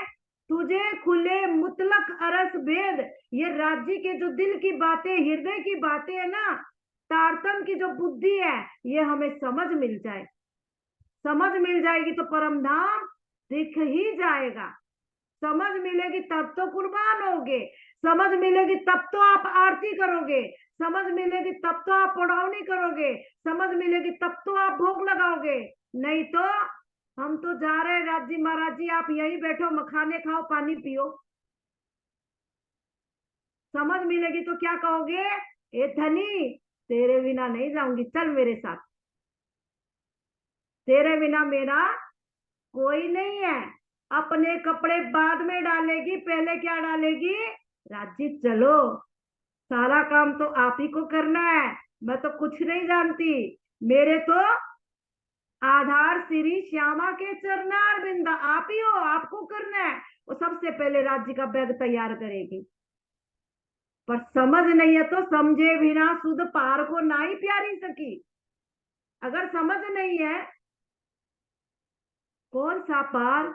तुझे खुले मुतलक अरस भेद, ये राज्य के जो दिल की बातें, हृदय की बातें है ना, तारतम की जो बुद्धि है, ये हमें समझ मिल जाए, समझ मिल जाएगी तो परम धाम दिख ही जाएगा। समझ मिलेगी तब तो कुर्बान होगे, समझ मिलेगी तब तो आप आरती करोगे, समझ मिलेगी तब तो आप पढ़ावनी करोगे, समझ मिलेगी तब तो आप भोग लगाओगे। नहीं तो हम तो जा रहे हैं राज जी, महाराज जी आप यहीं बैठो, मखाने खाओ, पानी पियो। समझ मिलेगी तो क्या कहोगे, ए धनी तेरे बिना नहीं जाऊंगी, चल मेरे साथ, तेरे बिना मेरा कोई नहीं है। अपने कपड़े बाद में डालेगी, पहले क्या डालेगी, राजी चलो, सारा काम तो आप ही को करना है, मैं तो कुछ नहीं जानती, मेरे तो आधार श्री श्यामा के चरणार बिंदा आप ही हो, आपको करना है। वो सबसे पहले राज्य का बैग तैयार करेगी, पर समझ नहीं है तो समझे बिना सुध पार को ना ही प्यारी सकी। अगर समझ नहीं है कौन सा पार,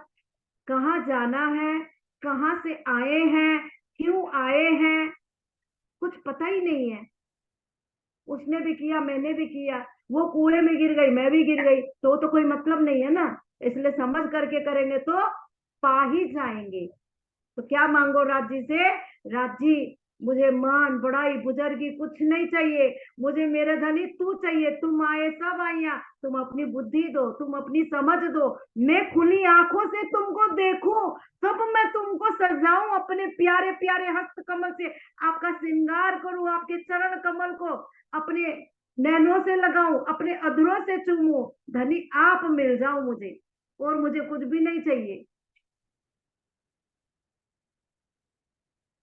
कहाँ जाना है, कहाँ से आए हैं, क्यों आए हैं, कुछ पता ही नहीं है। उसने भी किया, मैंने भी किया, वो कुएं में गिर गई, मैं भी गिर गई, तो कोई मतलब नहीं है ना। इसलिए समझ करके करेंगे तो पा ही जाएंगे। तो क्या मांगो राज्य से, राज्य मुझे मान बड़ाई बुजुर्गी कुछ नहीं चाहिए, मुझे मेरे धनी तू चाहिए, तुम आए सब आइया, तुम अपनी बुद्धि दो, तुम अपनी समझ दो, मैं खुली आंखों से तुमको देखूं, तब मैं तुमको सजाऊं अपने प्यारे प्यारे हस्त कमल से, आपका श्रृंगार करूं, आपके चरण कमल को अपने नैनों से लगाऊं, अपने अधरों से चूमूं, धनी आप मिल जाओ मुझे, और मुझे कुछ भी नहीं चाहिए।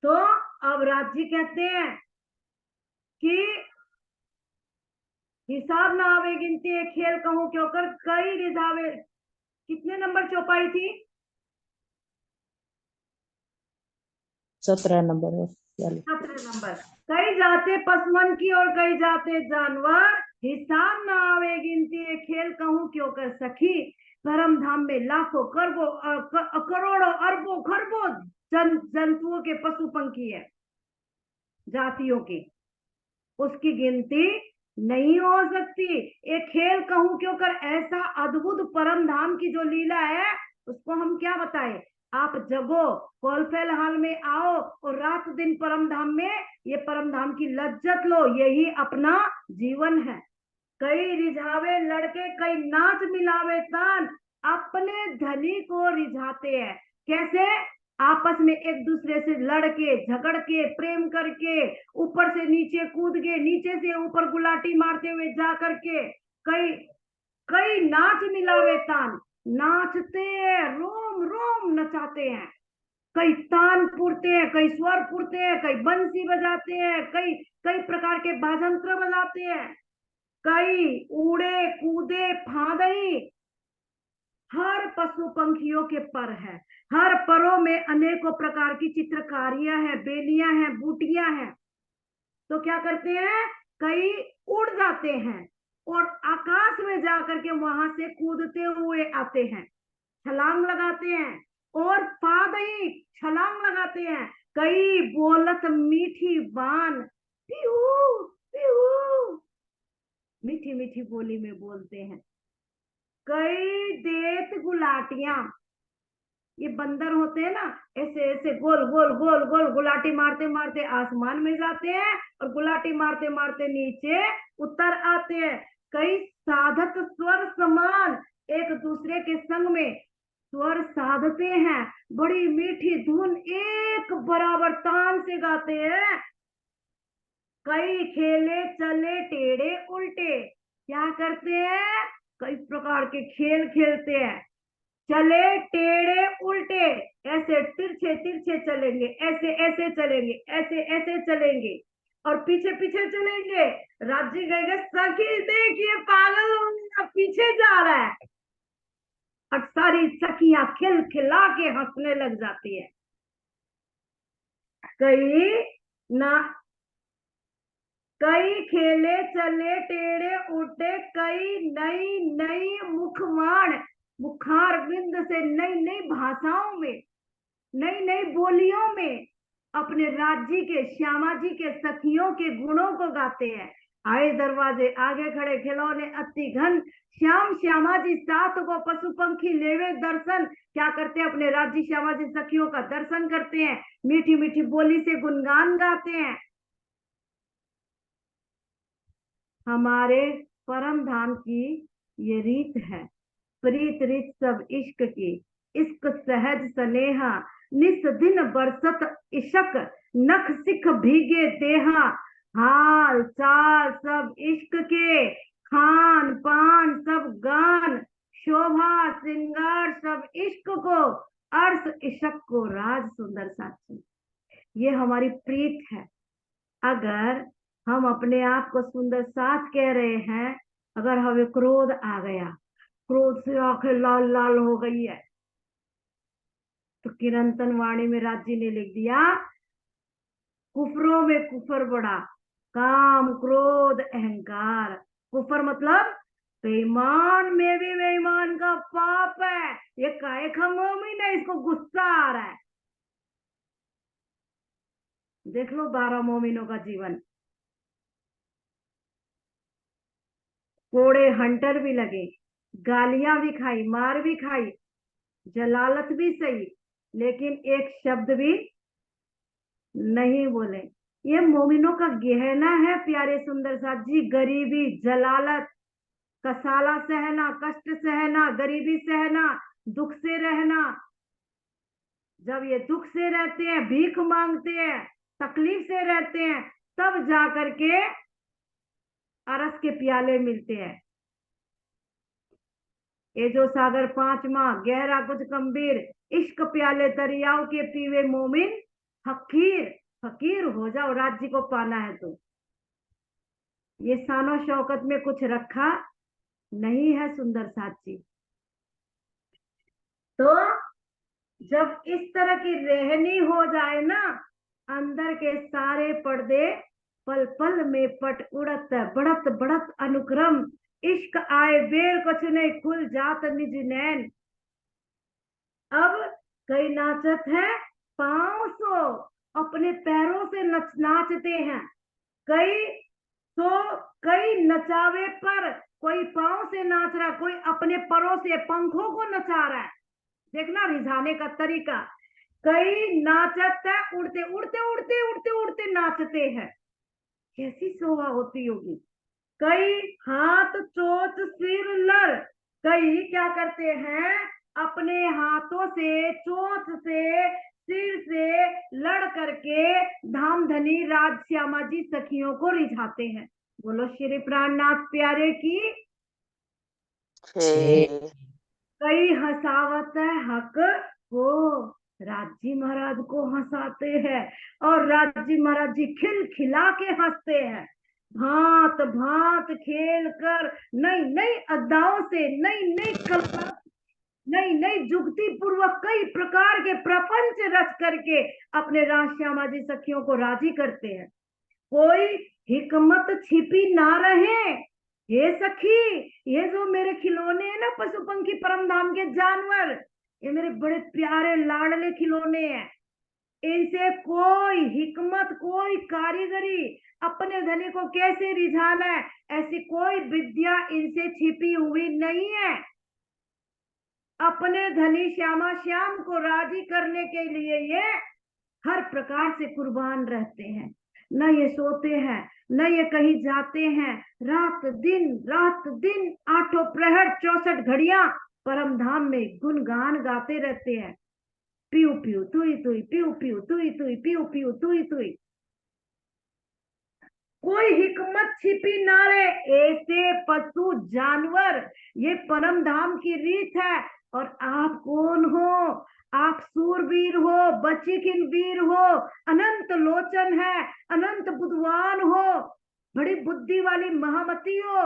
तो अब राजी कहते हैं कि हिसाब ना आवे गिनती है खेल कहूं क्यों कर, कई रिझावे, कितने नंबर चौपाई थी, 17 नंबर है। 17 नंबर। कई जाते पसमन की और कई जाते जानवर, हिसाब ना आवे गिनती है खेल कहूं क्यों कर सखी, परम धाम में लाखों करोड़ों अरबों खरबों जंतुओं के पशु पंखी है, जातियों की, उसकी गिनती नहीं हो सकती। एक खेल कहूं क्यों कर, ऐसा अद्भुत परम धाम की जो लीला है उसको हम क्या बताएं। आप जगो, कोलफेल हाल में आओ और रात दिन परम धाम में ये परम धाम की लज्जत लो, यही अपना जीवन है। कई रिझावे लड़के कई नाच मिलावे तान, अपने धनी को रिझाते हैं। कैसे, आपस में एक दूसरे से लड़के झगड़ के प्रेम करके ऊपर से नीचे कूद के, नीचे से ऊपर गुलाटी मारते हुए जा करके कई कई नाच मिलावे तान, नाचते हैं, रोम रोम नचाते हैं, कई तान पुरते हैं, कई स्वर पुरते हैं, कई बंसी बजाते हैं, कई कई प्रकार के बाजंत्र बजाते हैं, कई उड़े कूदे फांदई, हर पशु पंखियों के पर है, हर परों में अनेकों प्रकार की चित्रकारियां हैं, बेलियां हैं, बूटियां हैं। तो क्या करते हैं, कई उड़ जाते हैं और आकाश में जाकर के वहां से कूदते हुए आते हैं, छलांग लगाते हैं, और फादई छलांग लगाते हैं, कई बोलत मीठी बान, पीहू पीहू, मीठी मीठी बोली में बोलते हैं, कई देत गुलाटियां, ये बंदर होते हैं ना, ऐसे ऐसे गोल गोल गोल गोल गुलाटी मारते मारते आसमान में जाते हैं और गुलाटी मारते मारते नीचे उतर आते हैं। कई साधक स्वर समान एक दूसरे के संग में स्वर साधते हैं, बड़ी मीठी धुन एक बराबर तान से गाते हैं। कई खेले चले टेढ़े उल्टे, क्या करते हैं, कई प्रकार के खेल खेलते हैं, चले टेढ़े उल्टे, ऐसे तिरछे तिरछे चलेंगे, ऐसे ऐसे चलेंगे, ऐसे ऐसे चलेंगे और पीछे पीछे चलेंगे। राज्य कहेंगे सखी देखिए पागल होने पीछे जा रहा है, और सारी सखियां खिल खिला के हंसने लग जाती है। कई ना कई खेले चले टेढ़े उल्टे, कई नई नई मुखमाण, मुखार बिंद से नई नई भाषाओं में, नई नई बोलियों में अपने राज्य के श्यामा जी के सखियों के गुणों को गाते हैं। आए दरवाजे आगे खड़े खिलौने अति घन, श्याम श्यामा जी सात को पशु पंखी लेवे दर्शन, क्या करते हैं, अपने राज्य श्यामा जी सखियों का दर्शन करते हैं, मीठी मीठी बोली से गुणगान गाते हैं। हमारे परम धाम की ये रीत है, प्रीत रीत सब इश्क की, इश्क सहज स्नेहा, निस दिन बरसत इशक, नख सिख भीगे देहा, हाल चाल सब इश्क के, खान पान सब गान, शोभा श्रृंगार सब इश्क को, अर्थ इश्क को राज सुंदर साची। ये हमारी प्रीत है। अगर हम अपने आप को सुंदर साथ कह रहे हैं, अगर हमें क्रोध आ गया, क्रोध से आंखें लाल लाल हो गई है, तो किरंतन वाणी में राज जी ने लिख दिया, कुफरों में कुफर बड़ा, काम क्रोध अहंकार। कुफर मतलब बेईमान में भी बेईमान का पाप है। ये काहे का मोमिन है, इसको गुस्सा आ रहा है। देख लो 12 मोमिनों का जीवन। कोड़े हंटर भी लगे, गालियां भी खाई, मार भी खाई, जलालत भी सही, लेकिन एक शब्द भी नहीं बोले। ये मोमिनों का गहना है प्यारे सुंदर साथ जी। गरीबी, जलालत, कसाला सहना, कष्ट सहना, गरीबी सहना, दुख से रहना। जब ये दुख से रहते हैं, भीख मांगते हैं, तकलीफ से रहते हैं, तब जाकर के अरस के प्याले मिलते हैं। ये जो सागर 5 माह गहरा कुछ गंभीर, इश्क प्याले दरियाओं के पीवे मोमिन, फकीर फकीर हो जाओ राज्य को पाना है तो। ये शानो शौकत में कुछ रखा नहीं है सुंदर साची। तो जब इस तरह की रहनी हो जाए ना, अंदर के सारे पर्दे पल पल में पट उड़त, बढ़त बढ़त अनुक्रम, इश्क आए बेर कुछ नहीं, खुल जात निज नैन। अब कई नाचत है पांव सो, अपने पैरों से नाचते हैं। कई तो कई नचावे पर, कोई पांव से नाच रहा, कोई अपने परों से पंखों को नचा रहा है। देखना रिझाने का तरीका। कई नाचत है, उड़ते उड़ते उड़ते उड़ते उड़ते नाचते हैं। कैसी शोभा होती होगी। कई हाथ चोट सिर लड़, कई क्या करते हैं, अपने हाथों से चोट से सिर से लड़ करके धामधनी राज श्यामा जी सखियों को रिझाते हैं। बोलो श्री प्राणनाथ प्यारे की। कई हंसावत है हक हो, राजी महाराज को हंसाते हैं, और राजी महाराज जी खिल खिला के हंसते हैं। भांत भांत खेल कर, नई नई अदाओं से, नई नई कल्पना, नई नई जुगती पूर्वक कई प्रकार के प्रपंच रच करके अपने राज श्यामा जी सखियों को राजी करते हैं। कोई हिकमत छिपी ना रहे। ये सखी, ये जो मेरे खिलौने हैं ना, पशु पंखी परम धाम के जानवर, ये मेरे बड़े प्यारे लाडले खिलौने हैं। इनसे कोई हिकमत, कोई कारीगरी, अपने धनी को कैसे रिझाना है, ऐसी कोई विद्या इनसे छिपी हुई नहीं है। अपने धनी श्यामा श्याम को राजी करने के लिए ये हर प्रकार से कुर्बान रहते हैं। न ये सोते हैं, न ये कहीं जाते हैं। रात दिन 8 प्रहर 64 घड़ियां परम धाम में गुणगान गाते रहते हैं। पियू पियू तुई तुई, पियू पियू तुई तुई, पियू पियू तुई तुई। कोई हिकमत छिपी ना रहे। ऐसे पशु जानवर, ये परम धाम की रीत है। और आप कौन हो? आप सूरवीर हो, बचिकिन वीर हो, अनंत लोचन है, अनंत बुद्धवान हो, बड़ी बुद्धि वाली महामती हो।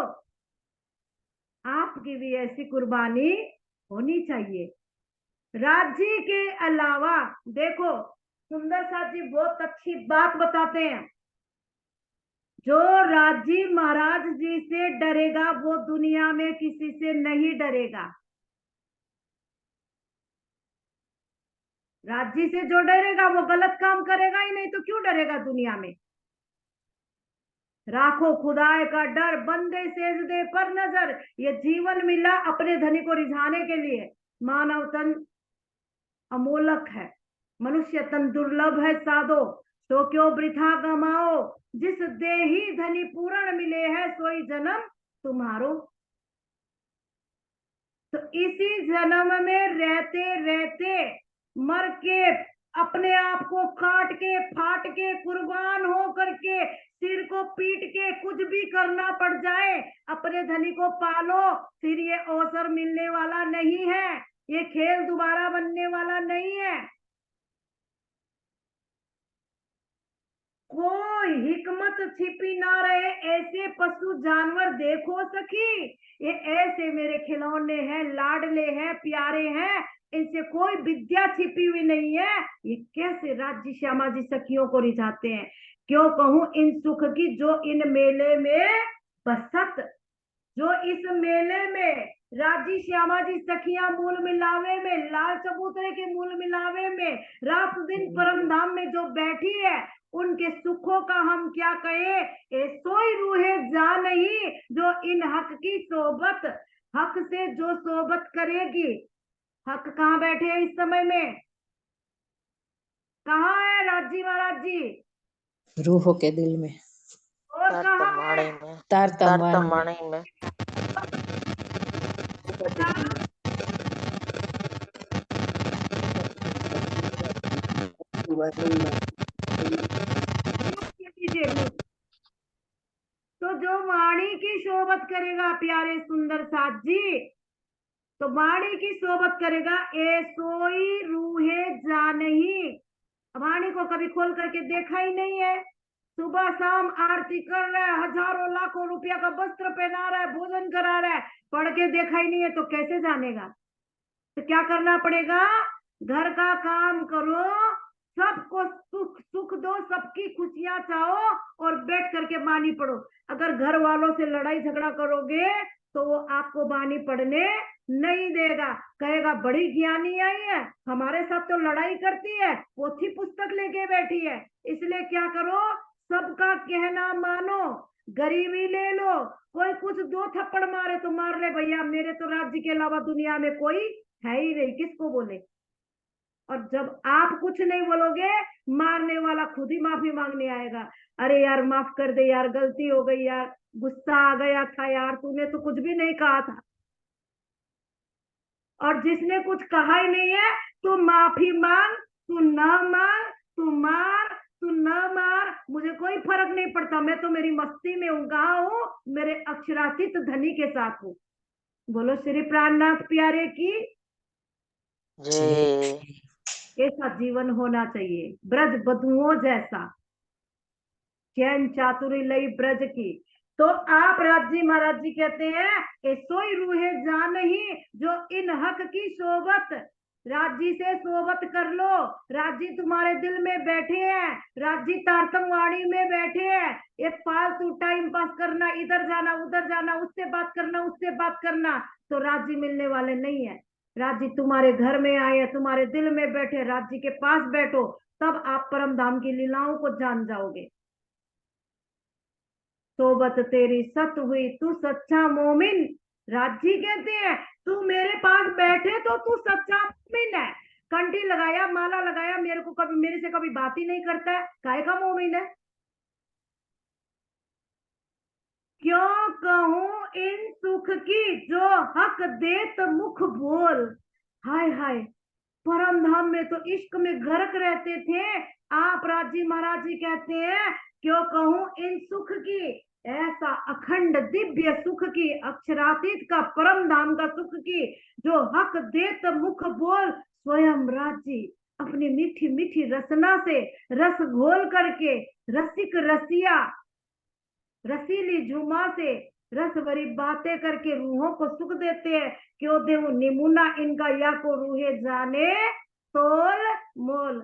आपकी भी ऐसी कुर्बानी होनी चाहिए। राज्य के अलावा देखो, सुंदर साथ जी बहुत अच्छी बात बताते हैं। जो राजी महाराज जी से डरेगा, वो दुनिया में किसी से नहीं डरेगा। राजी से जो डरेगा वो गलत काम करेगा ही नहीं, तो क्यों डरेगा दुनिया में। राखो खुदाए का डर, बंदे सेजदे पर नजर। ये जीवन मिला अपने धनी को रिझाने के लिए। मानव तन अमोलक है, मनुष्य तन दुर्लभ है साधो, तो क्यों वृथा गमाओ। जिस देही धनी पूर्ण मिले है, सोई जन्म तुम्हारो। तो इसी जन्म में रहते रहते मर के अपने आप को काट के फाट के कुर्बान हो करके सिर को पीट के कुछ भी करना पड़ जाए, अपने धनी को पालो, फिर ये अवसर मिलने वाला नहीं है, ये खेल दोबारा बनने वाला नहीं है। कोई हिकमत छिपी ना रहे, ऐसे पशु जानवर देखो सखी, ये ऐसे मेरे खिलौने हैं, लाडले हैं, प्यारे हैं, इनसे कोई विद्या छिपी हुई नहीं है। ये कैसे राज्य श्यामा जी सखियों को रिझाते हैं। क्यों कहूं इन सुख की जो इन मेले में बसत, जो इस मेले में राजी श्यामा जी सखियां मूल मिलावे में, लाल चबूतरे के मूल मिलावे में रात दिन परम धाम में जो बैठी है, उनके सुखों का हम क्या कहें। ए सोई रूहे जा नहीं जो इन हक की सोबत, हक से जो सोबत करेगी। हक कहाँ बैठे हैं इस समय में, कहाँ है राजी महाराज जी? रूहों के दिल में, और कहाँ है? तारतम्वाणी में। तो जो वाणी की शोभत करेगा प्यारे सुंदर साथ जी, तो वाणी की सोबत करेगा, ए सोई रूहे जा नहीं। वाणी को कभी खोल करके देखा ही नहीं है, सुबह शाम आरती कर रहा है, हजारों लाखों रुपया का वस्त्र पहना रहा है, भोजन करा रहा है, पढ़ के देखा ही नहीं है तो कैसे जानेगा। तो क्या करना पड़ेगा, घर का काम करो, सबको सुख सुख दो, सबकी खुशियां चाहो और बैठ करके बानी पढ़ो। अगर घर वालों से लड़ाई झगड़ा करोगे तो वो आपको बानी पढ़ने नहीं देगा, कहेगा बड़ी ज्ञानी आई है, हमारे साथ तो लड़ाई करती है, पोथी पुस्तक लेके बैठी है। इसलिए क्या करो, सबका कहना मानो, गरीबी ले लो, कोई कुछ दो थप्पड़ मारे तो मार ले भैया, मेरे तो राज्य के अलावा दुनिया में कोई है ही नहीं, किसको बोले। और जब आप कुछ नहीं बोलोगे, मारने वाला खुद ही माफी मांगने आएगा, अरे यार माफ कर दे यार, गलती हो गई यार, गुस्सा आ गया था यार, तूने तो कुछ भी नहीं कहा था। और जिसने कुछ कहा ही नहीं है, तू माफी मांग, तू न मांग, तू मार, तू न मार, मुझे कोई फर्क नहीं पड़ता, मैं तो मेरी मस्ती में हूँ, कहा हूँ मेरे अक्षरातीत धनी के साथ हूँ। बोलो श्री प्राणनाथ प्यारे की जी। ऐसा जीवन होना चाहिए, ब्रज बधुओं जैसा, चैन चातुरी लई ब्रज की। तो आप राज्य महाराज जी कहते हैं, ए सोई रूहे जान ही जो इन हक की सोबत, राज्य से सोबत कर लो, राज्य तुम्हारे दिल में बैठे हैं, राज्य तारतम वाणी में बैठे हैं। ये फालतू टाइम पास करना, इधर जाना उधर जाना, उससे बात करना उससे बात करना, तो राज्य मिलने वाले नहीं है। राज्य तुम्हारे घर में आए, तुम्हारे दिल में बैठे, राज्य के पास बैठो, तब आप परम धाम की लीलाओं को जान जाओगे। सोबत तेरी सत हुई तू सच्चा मोमिन, राजी कहते हैं तू मेरे पास बैठे तो तू सच्चा मोमिन है। कंठी लगाया, माला लगाया, मेरे को कभी, मेरे से कभी बात ही नहीं करता है, काहे का मोमिन है। क्यों कहूं इन सुख की जो हक देत मुख बोल। हाय हाय, परम धाम में तो इश्क में गर्क रहते थे, आप राजी महाराज जी कहते हैं क्यों कहूं इन सुख की, ऐसा अखंड दिव्य सुख की, अक्षरातीत का परम धाम का सुख की, जो हक देत मुख बोल, स्वयं राज्य अपनी मीठी मीठी रसना से रस घोल करके, रसिक रसिया रसीली झुमा से रस भरी बातें करके रूहों को सुख देते हैं। क्यों देव निमुना इनका, या को रूहे जाने तोल मोल।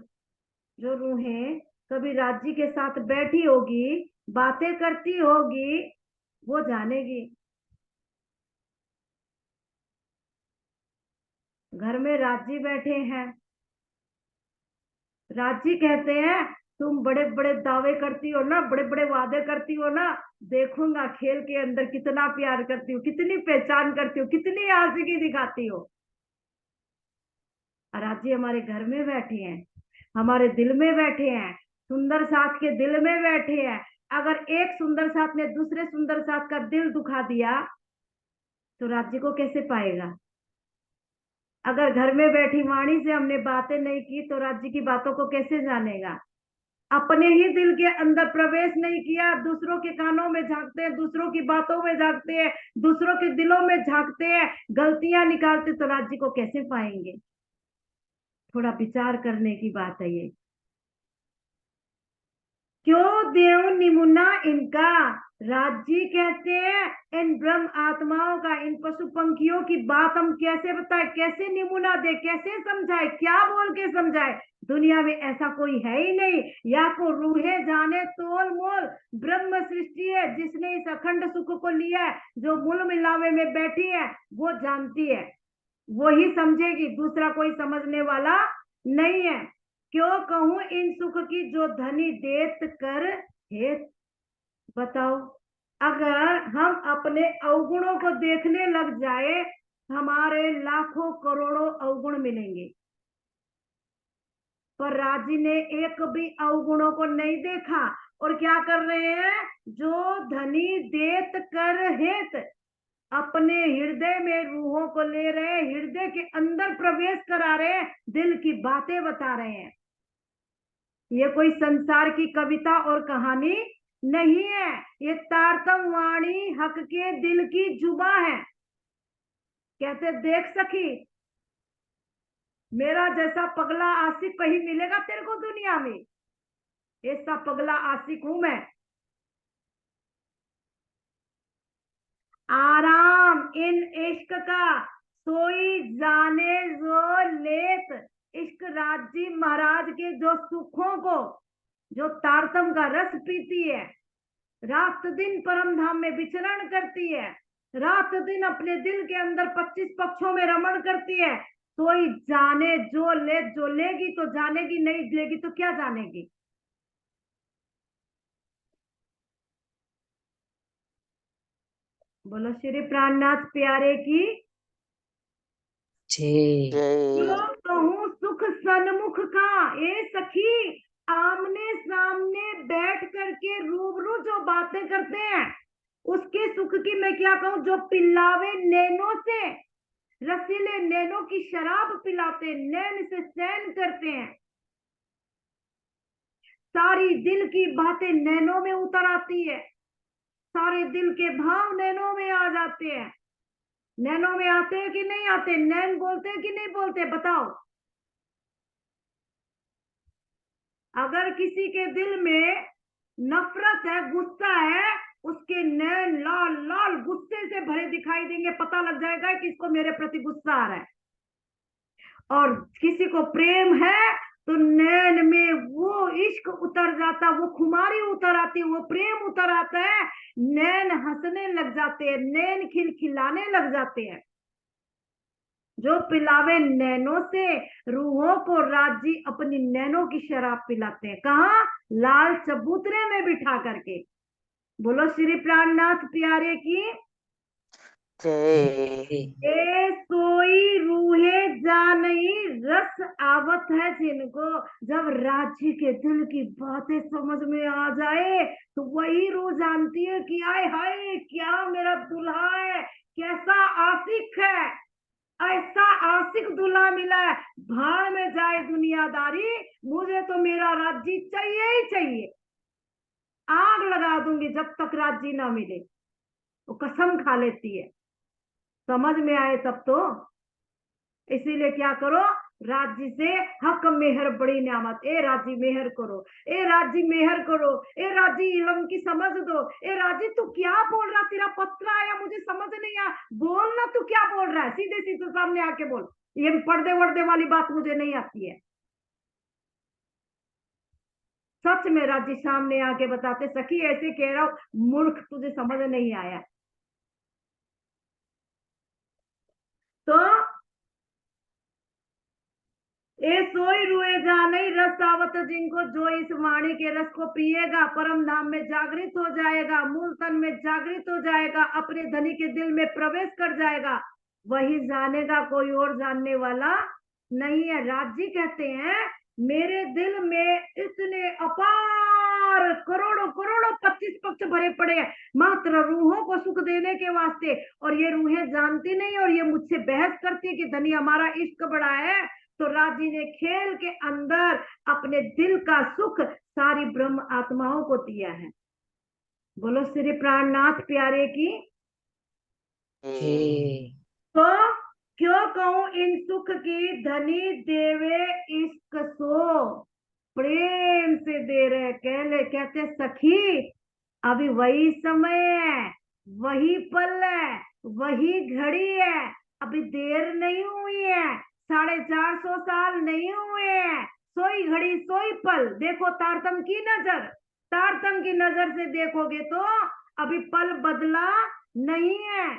जो रूहें कभी राज्य के साथ बैठी होगी, बातें करती होगी, वो जानेगी। घर में राज्य बैठे हैं, राज्य कहते हैं तुम बड़े बड़े दावे करती हो ना, बड़े बड़े वादे करती हो ना, देखूंगा खेल के अंदर कितना प्यार करती हो, कितनी पहचान करती हो, कितनी आशिकी दिखाती हो। राज्य हमारे घर में बैठे हैं, हमारे दिल में बैठे हैं, सुंदर साथ के दिल में बैठे हैं। अगर एक सुंदर साथ ने दूसरे सुंदर साथ का दिल दुखा दिया तो राज्य को कैसे पाएगा। अगर घर में बैठी वाणी से हमने बातें नहीं की तो राज्य की बातों को कैसे जानेगा? अपने ही दिल के अंदर प्रवेश नहीं किया, दूसरों के कानों में झांकते हैं, दूसरों की बातों में झांकते हैं, दूसरों के दिलों में झांकते हैं, गलतियां निकालते, तो राज्य को कैसे पाएंगे? थोड़ा विचार करने की बात है ये। क्यों देव निमुना इनका, राज्य कहते हैं इन ब्रह्म आत्माओं का, इन पशु पंखियों की बात हम कैसे बताए, कैसे निमुना दे, कैसे समझाए, क्या बोल के समझाए? दुनिया में ऐसा कोई है ही नहीं। या को रूहे जाने तोल मोल, ब्रह्म सृष्टि है जिसने इस अखंड सुख को लिया है, जो मूल मिलावे में बैठी है वो जानती है, वो ही समझेगी, दूसरा कोई समझने वाला नहीं है। क्यों कहूं इन सुख की जो धनी देत कर हेत। बताओ, अगर हम अपने अवगुणों को देखने लग जाए, हमारे लाखों करोड़ों अवगुण मिलेंगे, पर राजी ने एक भी अवगुणों को नहीं देखा। और क्या कर रहे हैं? जो धनी देत कर हेत, अपने हृदय में रूहों को ले रहे हैं, हृदय के अंदर प्रवेश करा रहे हैं, दिल की बातें बता रहे हैं। ये कोई संसार की कविता और कहानी नहीं है, ये तारतम वाणी हक के दिल की जुबा है। कहते देख सखी, मेरा जैसा पगला आशिक कहीं मिलेगा तेरे को दुनिया में? ऐसा पगला आशिक हूं मैं। आराम इन इश्क का सोई जाने जो लेत। इश्क राज्य महाराज के जो सुखों को, जो तारतम का रस पीती है, रात दिन परम धाम में विचरण करती है, रात दिन अपने दिल के अंदर 25 पक्षों में रमण करती है, सोई जाने जो ले। जो लेगी तो जानेगी, नहीं लेगी तो क्या जानेगी? बोलो श्री प्राणनाथ प्यारे की जय। जय। कहूं सुख सन्मुख का। ए सखी, आमने सामने बैठ करके रूबरू जो बातें करते हैं, उसके सुख की मैं क्या कहूं? जो पिलावे नैनों से, रसीले नैनों की शराब पिलाते, नैन से सैन करते हैं, सारी दिल की बातें नैनों में उतर आती है, सारे दिल के भाव नैनों में आ जाते हैं। नैनों में आते हैं कि नहीं आते? नैन बोलते हैं कि नहीं बोलते? बताओ। अगर किसी के दिल में नफरत है, गुस्सा है, उसके नैन लाल लाल गुस्से से भरे दिखाई देंगे, पता लग जाएगा कि इसको मेरे प्रति गुस्सा आ रहा है। और किसी को प्रेम है तो नैन में वो इश्क उतर जाता, वो खुमारी उतर आती, वो प्रेम उतर आता है, नैन हंसने लग जाते हैं, नैन खिलखिलाने लग जाते हैं। जो पिलावे नैनों से, रूहों को राज्य अपनी नैनों की शराब पिलाते हैं। कहाँ? लाल चबूतरे में बिठा करके। बोलो श्री प्राणनाथ प्यारे की जय। ए सोई रूहे जानई रस आवत है जिनको। जब राज्य के दिल की बातें समझ में आ जाए तो वही रूह जानती है कि आए हाय क्या मेरा दुल्हा है, कैसा आशिक है, ऐसा आशिक दूल्हा मिला है। भाड़ में जाए दुनियादारी, मुझे तो मेरा राज्य चाहिए ही चाहिए। आग लगा दूंगी जब तक राज्य ना मिले। वो कसम खा लेती है, समझ में आए तब तो। इसीलिए क्या करो? राज्य से हक मेहर बड़ी नियामत। ए राज्य मेहर करो, ए राज्य मेहर करो, ए राज्य इलम की समझ दो। ए राज्य तू क्या बोल रहा? तेरा पत्र आया, मुझे समझ नहीं आया। बोल ना, तू क्या बोल रहा है? सीधे सीधे सामने आके बोल। ये पर्दे वर्दे वाली बात मुझे नहीं आती है। सच में राज्य सामने आके बताते, सखी ऐसे कह रहा हूं, मूर्ख तुझे समझ नहीं आया। तो ए सोई रुए जाने रस आवत जिनको, जो इस वाणी के रस को पिएगा परम धाम में जागृत हो जाएगा, मूल तन में जागृत हो जाएगा, अपने धनी के दिल में प्रवेश कर जाएगा, वही जानेगा, कोई और जानने वाला नहीं है। राज्य कहते हैं मेरे दिल में इतने अपार और करोड़ों करोड़ों 25 पक्ष भरे पड़े हैं मात्र रूहों को सुख देने के वास्ते। और ये रूहें जानती नहीं और ये मुझसे बहस करती कि धनी हमारा इश्क बड़ा है। तो राजी ने खेल के अंदर अपने दिल का सुख सारी ब्रह्म आत्माओं को दिया है। बोलो श्री प्राणनाथ प्यारे की। हे तो क्यों कहूं इन सुख की धनी देवे इश्क सो। प्रेम से दे रहे कहते सखी अभी वही समय है, वही पल है, वही घड़ी है, अभी देर नहीं हुई है, 450 साल नहीं हुए हैं। सोई घड़ी सोई पल। देखो तारतम की नजर, तारतम की नजर से देखोगे तो अभी पल बदला नहीं है।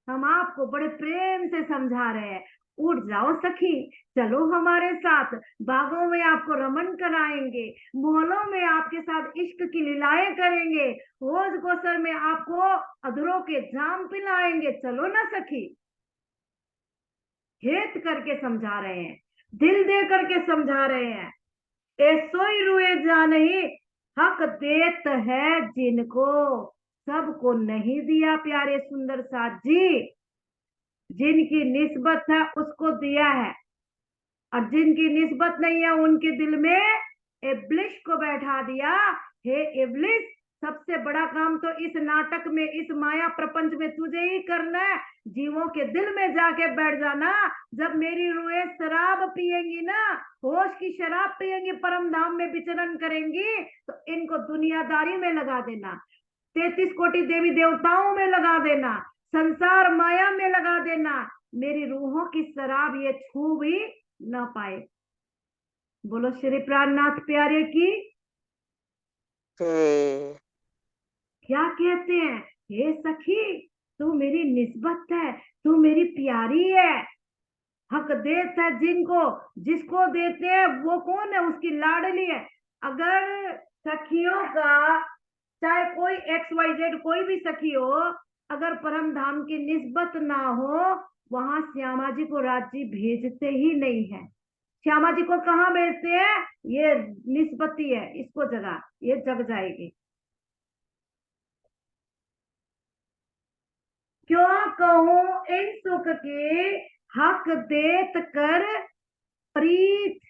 हम आपको बड़े प्रेम से समझा रहे हैं। उठ जाओ सखी, चलो हमारे साथ, बागों में आपको रमन कराएंगे, मोहल्लों में आपके साथ इश्क की लीलाएं करेंगे, होज गोसर में आपको अधरों के जाम पिलाएंगे। चलो ना सखी। हेत करके समझा रहे हैं, दिल दे करके समझा रहे हैं। ए सोई रुए जा नहीं, हक देत है जिनको, सबको नहीं दिया प्यारे सुंदर साथ जी। जिनकी निस्बत है उसको दिया है, और जिनकी निस्बत नहीं है उनके दिल में इब्लिस को बैठा दिया। हे इब्लिस, सबसे बड़ा काम तो इस नाटक में, इस माया प्रपंच में तुझे ही करना है। जीवों के दिल में जाके बैठ जाना। जब मेरी रूहें शराब पिएंगी ना, होश की शराब पिएंगी, परम धाम में विचरण करेंगी, तो इनको दुनियादारी में लगा देना, 33 कोटि देवी देवताओं में लगा देना, संसार माया में लगा देना। मेरी रूहों की शराब ये छू भी ना पाए। बोलो श्री प्राणनाथ प्यारे की। हे क्या कहते हैं, हे सखी तू मेरी निस्बत है, तू मेरी प्यारी है। हक देता है जिनको, जिसको देते हैं वो कौन है, उसकी लाडली है। अगर सखियों का, चाहे कोई XYZ कोई भी सखी हो, अगर परम धाम की निस्बत ना हो, वहां श्यामा जी को राज जी भेजते ही नहीं है। श्यामा जी को कहाँ भेजते हैं, ये निस्बती है, इसको जगा, ये जग जाएगी। क्यों कहूं इन सुख के, हक देत कर प्रीत।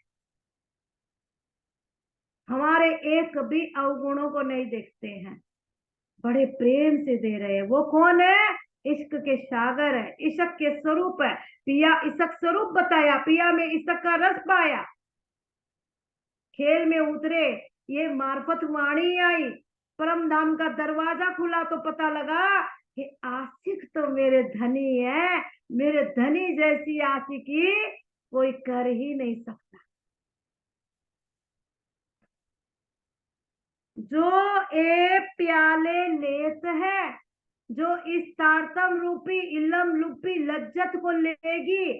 हमारे एक भी अवगुणों को नहीं देखते हैं, बड़े प्रेम से दे रहे हैं। वो कौन है, इश्क के सागर है, इश्क के स्वरूप है। पिया इश्क स्वरूप बताया, पिया में इश्क का रस पाया, खेल में उतरे, ये मार्फत वाणी आई, परम धाम का दरवाजा खुला तो पता लगा कि आशिक तो मेरे धनी है। मेरे धनी जैसी आशिकी कोई कर ही नहीं सकता। जो ए प्याले लेत है, जो इस तारतम रूपी इलम लुपी लज्जत को लेगी,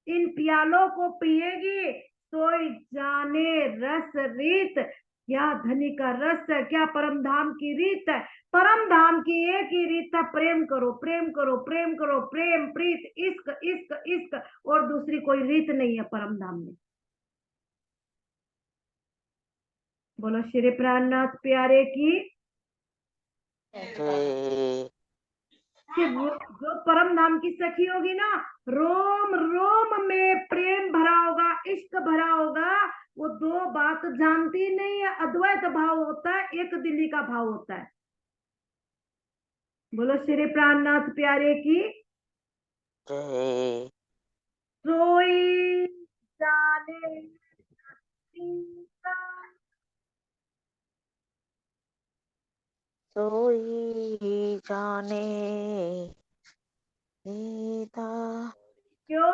इन प्यालों को पिएगी, सोई जाने रस रीत। क्या धनी का रस है, क्या परम धाम की रीत है। परम धाम की एक ही रीत है, प्रेम करो प्रेम करो प्रेम करो, प्रेम प्रीत इश्क इश्क इश्क, और दूसरी कोई रीत नहीं है परम धाम में। बोलो श्री प्राणनाथ प्यारे की। हे कि जो परम नाम की सखी होगी ना, रोम रोम में प्रेम भरा होगा, इश्क भरा होगा। वो दो बात जानती नहीं है, अद्वैत भाव होता है, एक दिली का भाव होता है। बोलो श्री प्राणनाथ प्यारे की। हे सोई जाने सीता। सोई जाने सीता। क्यों